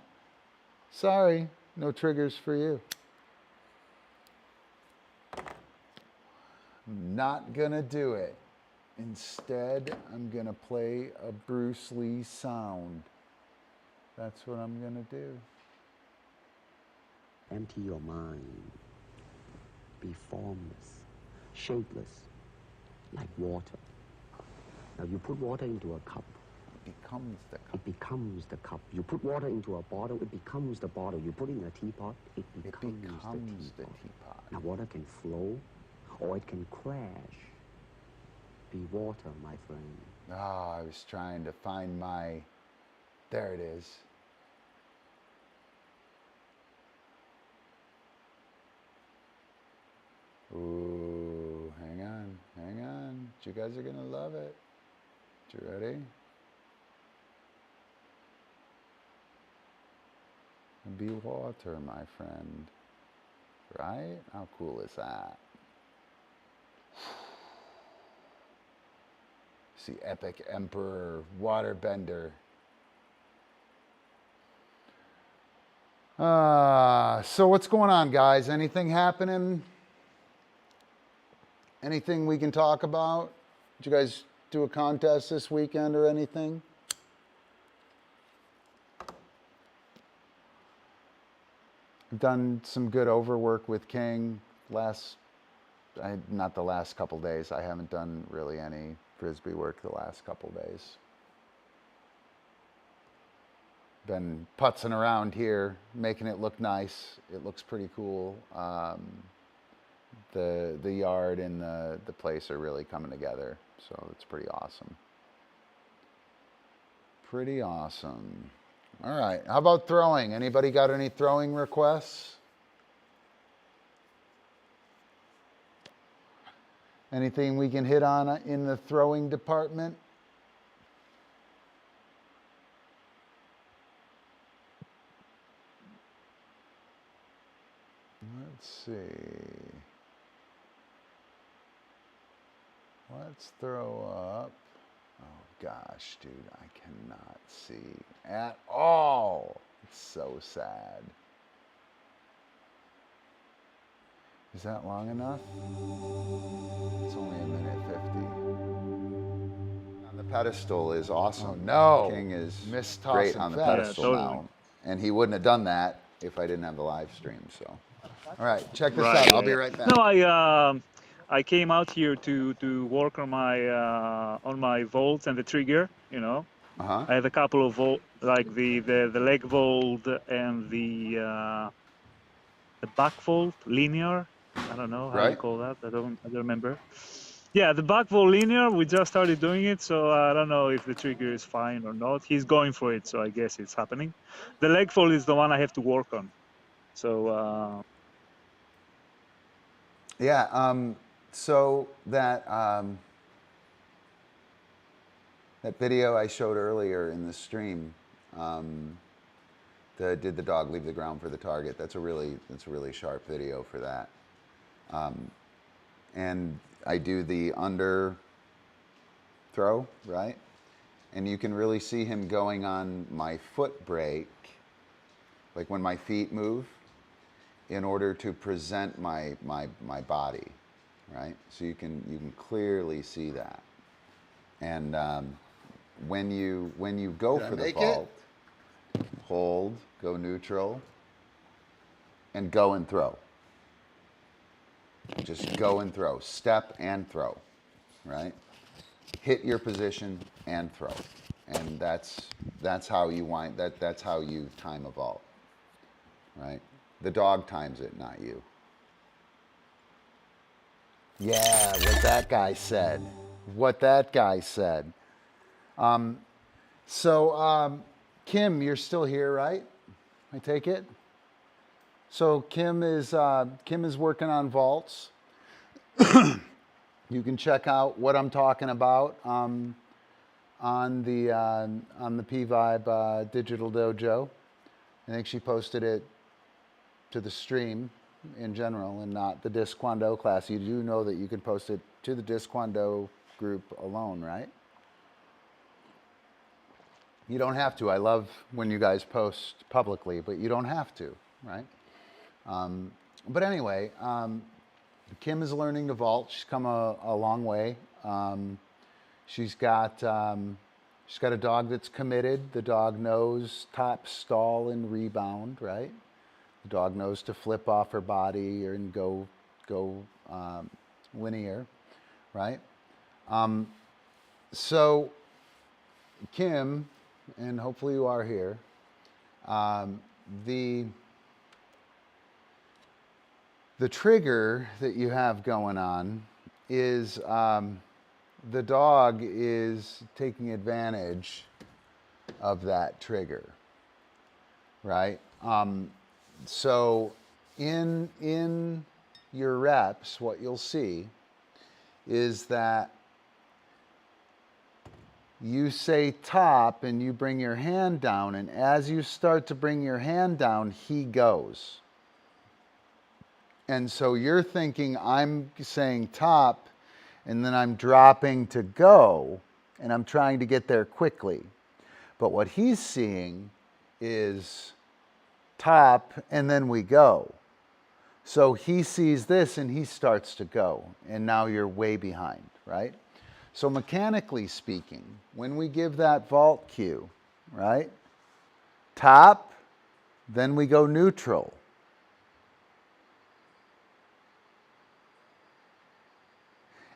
Sorry, no triggers for you. I'm not gonna do it. Instead, I'm going to play a Bruce Lee sound. That's what I'm going to do. Empty your mind. Be formless, shapeless, like water. Now you put water into a cup. It becomes the cup. It becomes the cup. You put water into a bottle, it becomes the bottle. You put it in a teapot, it becomes the teapot. Now water can flow or it can crash. Be water, my friend. Ah, I was trying to find my... There it is. Ooh, hang on, hang on. You guys are gonna love it. You ready? Be water, my friend. Right? How cool is that? See, epic emperor, waterbender. So what's going on, guys? Anything happening? Anything we can talk about? Did you guys do a contest this weekend or anything? I've done some good overwork with King not the last couple days. I haven't done really any Frisbee work the last couple days. Been putzing around here, making it look nice. It looks pretty cool. The yard and the place are really coming together, so it's pretty awesome. Pretty awesome. All right, how about throwing? Anybody got any throwing requests? Anything we can hit on in the throwing department? Let's see. Let's throw up. Oh gosh, dude, I cannot see at all. It's so sad. Is that long enough? It's only 1:50. On the pedestal is awesome. Oh, no. King is great on the pedestal now. And he wouldn't have done that if I didn't have the live stream, so. All right, check this out. I'll be right back. No, I came out here to work on my vaults and the trigger, you know. Uh-huh. I have a couple of vault, like the leg vault and the back vault linear. I don't know how you call that. I don't remember. Yeah, the back vault linear. We just started doing it, so I don't know if the trigger is fine or not. He's going for it, so I guess it's happening. The leg vault is the one I have to work on. So. Yeah. So that that video I showed earlier in the stream, did the dog leave the ground for the target? That's a really sharp video for that. And I do the under throw, right? And you can really see him going on my foot brake, like when my feet move, in order to present my body, right? So you can clearly see that. And when you go for the vault, hold, go neutral, and go and throw. Just go and throw, step and throw, right? Hit your position and throw, and that's how you wind. That's how you time a vault, right? The dog times it, not you. Yeah, what that guy said. What that guy said. Kim, you're still here, right? I take it. So Kim is working on vaults. You can check out what I'm talking about on the P-Vibe Digital Dojo. I think she posted it to the stream in general and not the DiscDog class. You do know that you can post it to the DiscDog group alone, right? You don't have to. I love when you guys post publicly, but you don't have to, right? But anyway, Kim is learning to vault. She's come a long way. She's got a dog that's committed. The dog knows top, stall, and rebound, right? The dog knows to flip off her body and go linear, right? So Kim, and hopefully you are here, the trigger that you have going on is the dog is taking advantage of that trigger, right? So in your reps, what you'll see is that you say top and you bring your hand down, and as you start to bring your hand down, he goes. And so you're thinking, I'm saying top, and then I'm dropping to go, and I'm trying to get there quickly. But what he's seeing is top, and then we go. So he sees this, and he starts to go, and now you're way behind, right? So mechanically speaking, when we give that vault cue, right? Top, then we go neutral.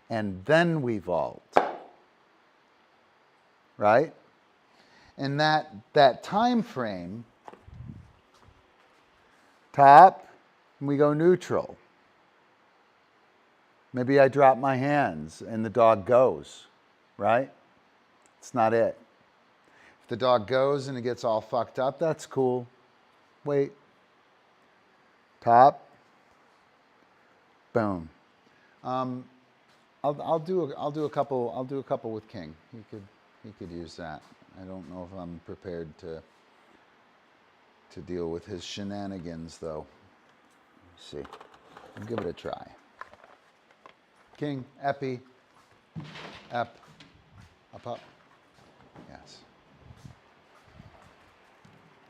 And then we vault, right? And that time frame, top, we go neutral. Maybe I drop my hands and the dog goes, right? It's not it. If the dog goes and it gets all fucked up, that's cool. Wait. Top. Boom. I'll do a couple with King. He could use that. I don't know if I'm prepared to deal with his shenanigans though. Let's see. I'll give it a try. King, epi, ep, up. Yes.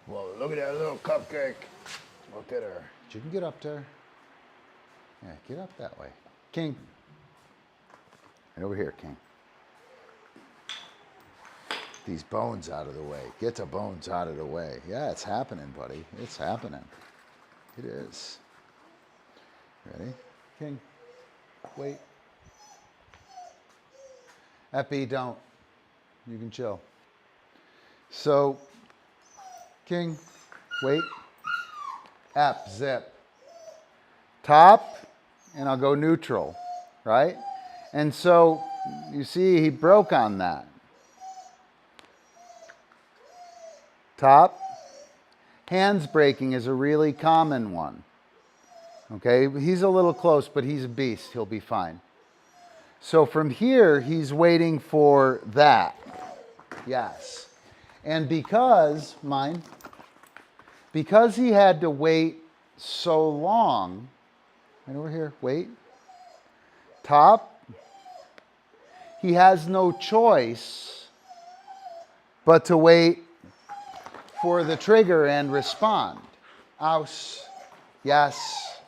Whoa, look at that little cupcake. Look at her. You can get up there. Yeah, get up that way. King. Right over here, King. These bones out of the way. Get the bones out of the way. Yeah, it's happening, buddy. It's happening. It is. Ready? King. Wait. Epi, don't. You can chill. So, King, wait. Ep, zip. Top, and I'll go neutral, right? And so, you see, he broke on that. Top. Hands breaking is a really common one. Okay, he's a little close, but he's a beast. He'll be fine. So from here, he's waiting for that. Yes. And because he had to wait so long, right over here, wait. Top. He has no choice but to wait for the trigger and respond. Ouse. Yes.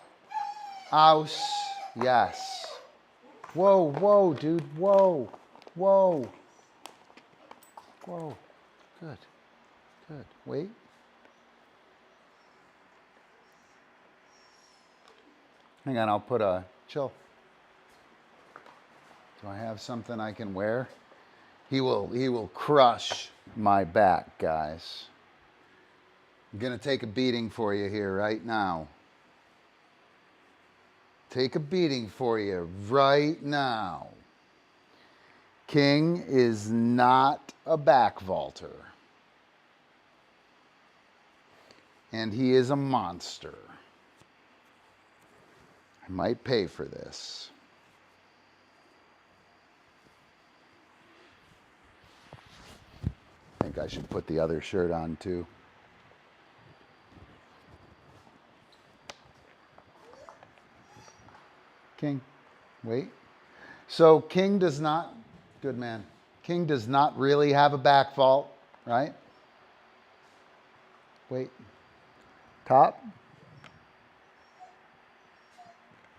Ouse. Yes. Whoa, whoa, dude. Whoa. Whoa. Whoa. Good. Good. Wait. Hang on, I'll put a chill. Do I have something I can wear? He will crush my back, guys. I'm gonna take a beating for you here right now. Take a beating for you right now. King is not a back vaulter. And he is a monster. I might pay for this. I think I should put the other shirt on too. King, wait. So King does not, good man. King does not really have a back vault, right? Wait. Top.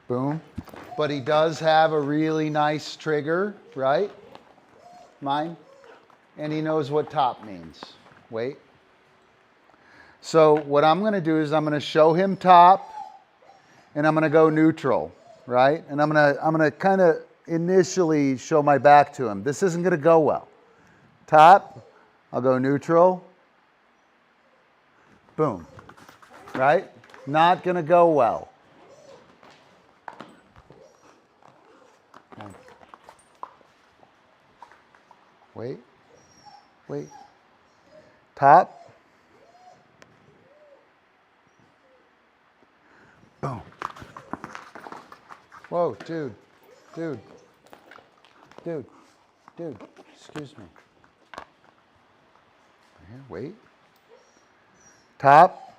Boom. But he does have a really nice trigger, right? mine, and he knows what top means. Wait. So what I'm going to do is I'm going to show him top, and I'm going to go neutral, right? And I'm going to kind of initially show my back to him. This isn't going to go well. Top, I'll go neutral. Boom. Right? Not going to go well. Okay. Wait. Wait. Top. Boom. Whoa, dude. Dude. Dude. Dude. Excuse me. Here, wait. Top.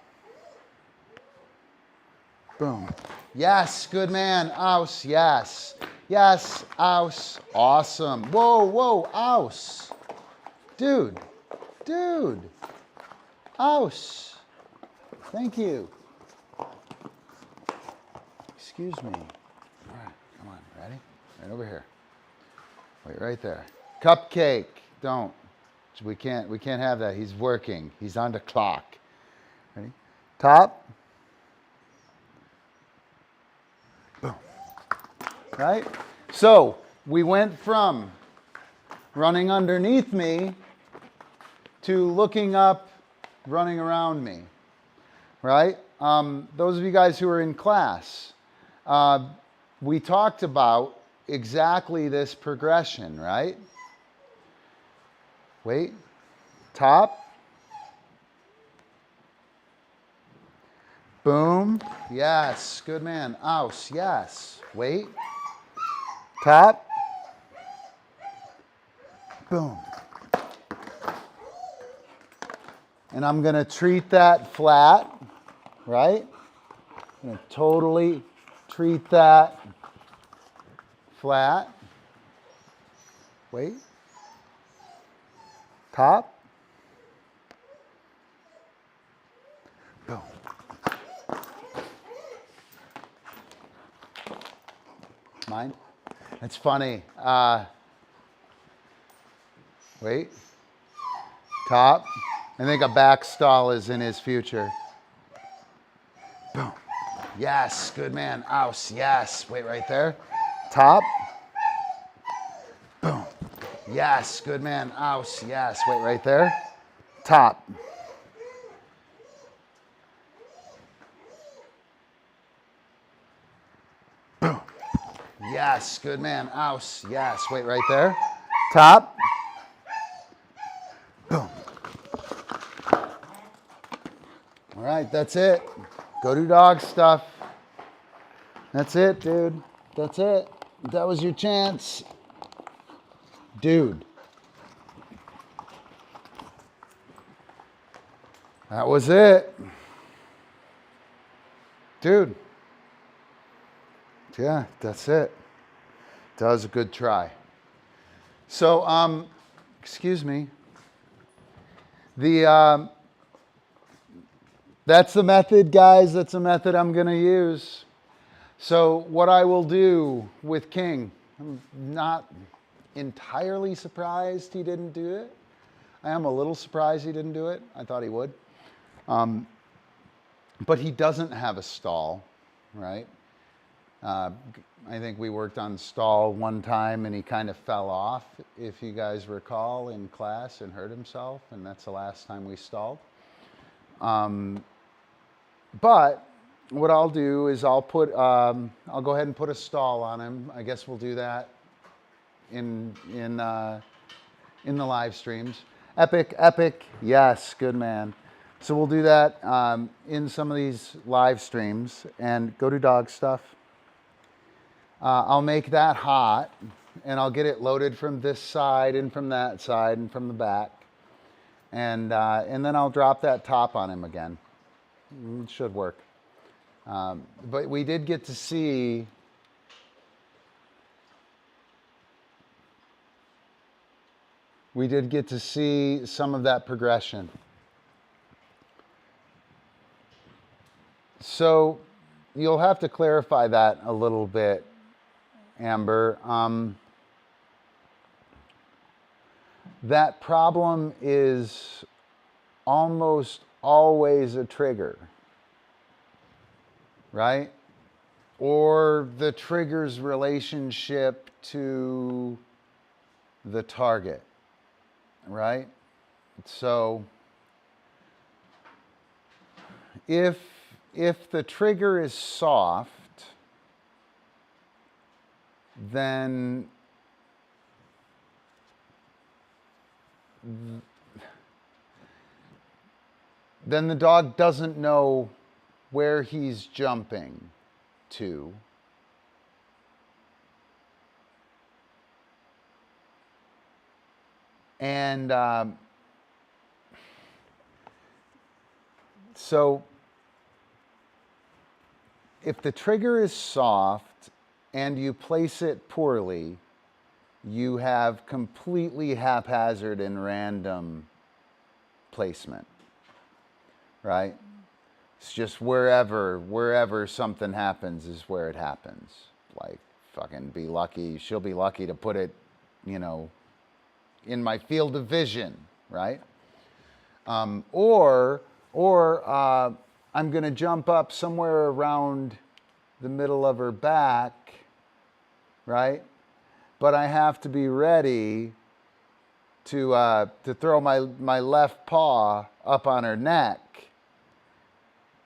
Boom. Yes, good man. Aus, yes. Yes, aus. Awesome. Whoa, whoa, aus. Dude. Dude. Aus. Thank you. Excuse me. All right, come on, ready? Right over here. Wait, right there. Cupcake. Don't. We can't have that. He's working. He's on the clock. Ready? Top. Boom. Right? So we went from running underneath me to looking up, running around me. Right? Those of you guys who are in class, we talked about exactly this progression, right? Wait. Top. Boom. Yes. Good man. Aus. Yes. Wait. Top. Boom. And I'm going to treat that flat, right? I'm going to totally treat that flat. Wait. Top. Boom. Mine? It's funny. Wait. Top. I think a back stall is in his future. Boom. Yes, good man. Aus. Yes. Wait right there. Top. Boom. Yes, good man. Aus. Yes. Wait right there. Top. Boom. Yes, good man. Aus. Yes. Wait right there. Top. Boom. All right, that's it. Go do dog stuff. That's it, dude. That's it. That was your chance. Dude. That was it. Dude. Yeah, that's it. That was a good try. So, excuse me. That's the method, guys. That's the method I'm going to use. So what I will do with King, I'm not entirely surprised he didn't do it. I am a little surprised he didn't do it. I thought he would. But he doesn't have a stall, right? I think we worked on stall one time and he kind of fell off, if you guys recall, in class and hurt himself, and that's the last time we stalled. But what I'll do is I'll go ahead and put a stall on him. I guess we'll do that in the live streams. Epic, yes, good man. So we'll do that in some of these live streams and go to dog stuff. I'll make that hot and I'll get it loaded from this side and from that side and from the back. And then I'll drop that top on him again. It should work. But we did get to see some of that progression. So you'll have to clarify that a little bit, Amber. that problem is almost always a trigger, right? Or the trigger's relationship to the target, right? So if the trigger is soft, then the dog doesn't know where he's jumping to. And so if the trigger is soft and you place it poorly, you have completely haphazard and random placement, right? It's just wherever something happens is where it happens. Like, fucking be lucky. She'll be lucky to put it, you know, in my field of vision, right? Or I'm going to jump up somewhere around the middle of her back, right? But I have to be ready to throw my left paw up on her neck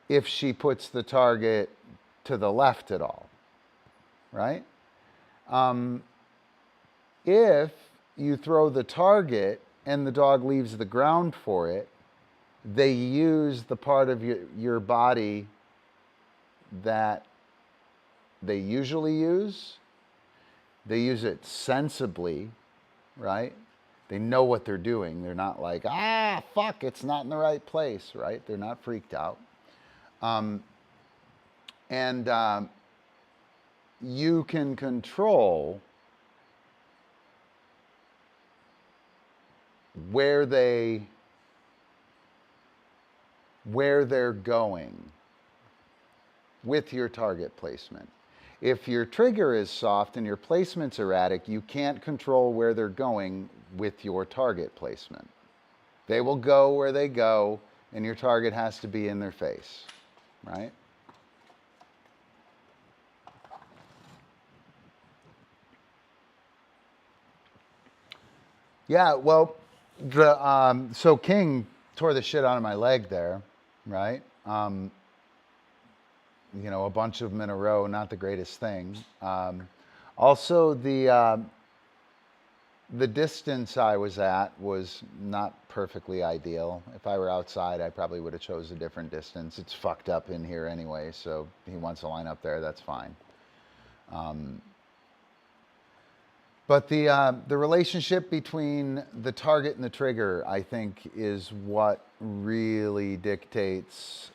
if she puts the target to the left at all, right? If you throw the target and the dog leaves the ground for it, they use the part of your body that they usually use. They use it sensibly, right? They know what they're doing. They're not like, fuck, it's not in the right place, right? They're not freaked out. You can control where they're going with your target placement. If your trigger is soft and your placement's erratic, you can't control where they're going with your target placement. They will go where they go, and your target has to be in their face, right? Yeah, well, so King tore the shit out of my leg there, right? You know, a bunch of them in a row, not the greatest thing. Also, the distance I was at was not perfectly ideal. If I were outside, I probably would have chose a different distance. It's fucked up in here anyway, so he wants to line up there, that's fine. But the relationship between the target and the trigger, I think, is what really dictates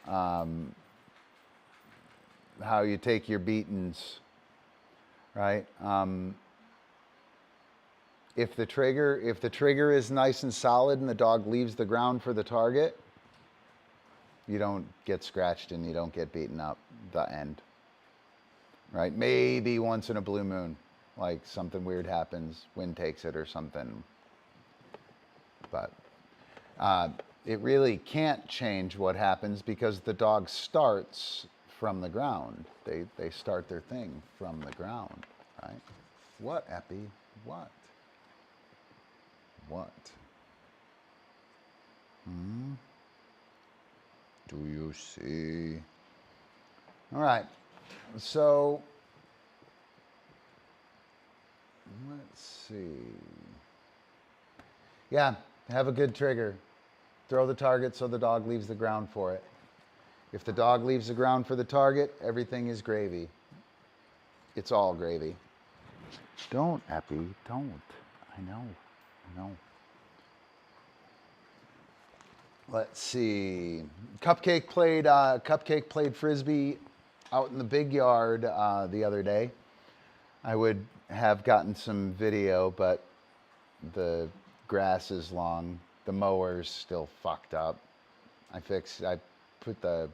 how you take your beatings, right? If the trigger is nice and solid and the dog leaves the ground for the target, you don't get scratched and you don't get beaten up. The end, right? Maybe once in a blue moon, like something weird happens, wind takes it or something. But it really can't change what happens because the dog starts from the ground. They start their thing from the ground, right? What, Epi? What? What? Do you see? All right. So let's see. Yeah, have a good trigger. Throw the target so the dog leaves the ground for it. If the dog leaves the ground for the target, everything is gravy. It's all gravy. Don't, Epi, don't. I know. Let's see. Cupcake played frisbee out in the big yard the other day. I would have gotten some video, but the grass is long. The mower's still fucked up. I put the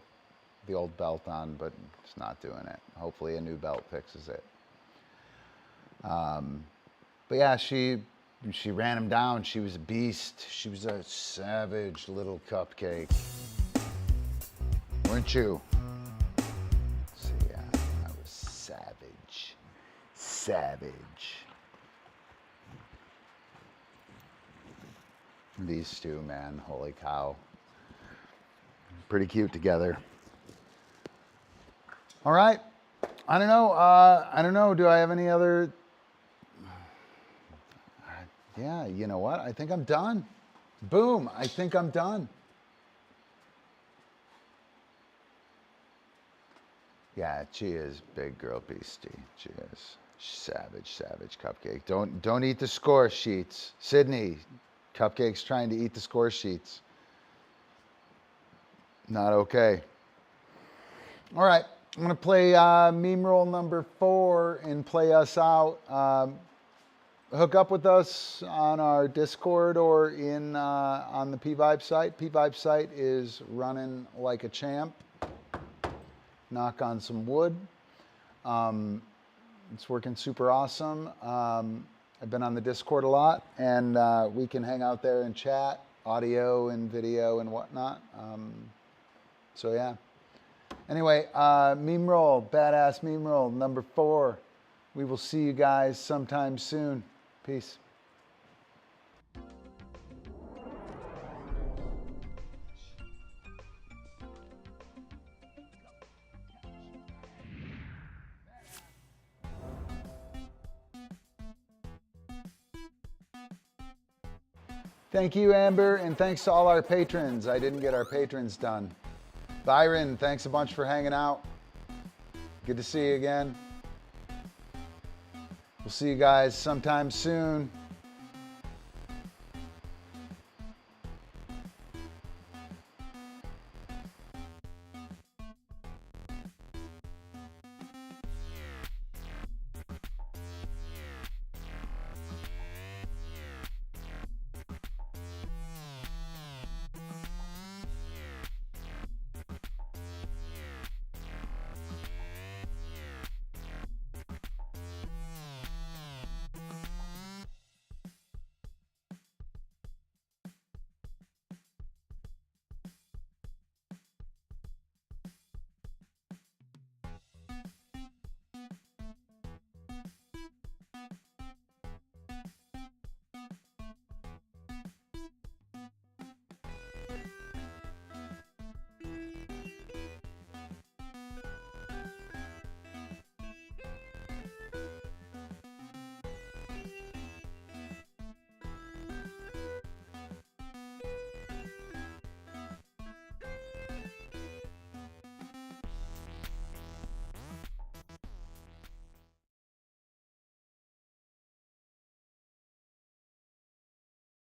old belt on, but it's not doing it. Hopefully a new belt fixes it. But yeah, she she ran him down. She was a beast. She was a savage little cupcake. Weren't you? So yeah, I was savage. Savage. These two, man, holy cow. Pretty cute together. All right. I don't know. Do I have any other? Yeah, you know what? I think I'm done. Boom. I think I'm done. Yeah, she is big girl beastie. She is savage cupcake. Don't eat the score sheets. Sydney, Cupcake's trying to eat the score sheets. Not okay. All right, I'm gonna play meme roll number 4 and play us out. Hook up with us on our Discord or on the P-Vibe site. P-Vibe site is running like a champ. Knock on some wood. It's working super awesome. I've been on the Discord a lot, and we can hang out there and chat, audio and video and whatnot. So yeah. Anyway, meme roll, badass meme roll number 4. We will see you guys sometime soon. Peace. Thank you, Amber, and thanks to all our patrons. I didn't get our patrons done. Byron, thanks a bunch for hanging out. Good to see you again. We'll see you guys sometime soon.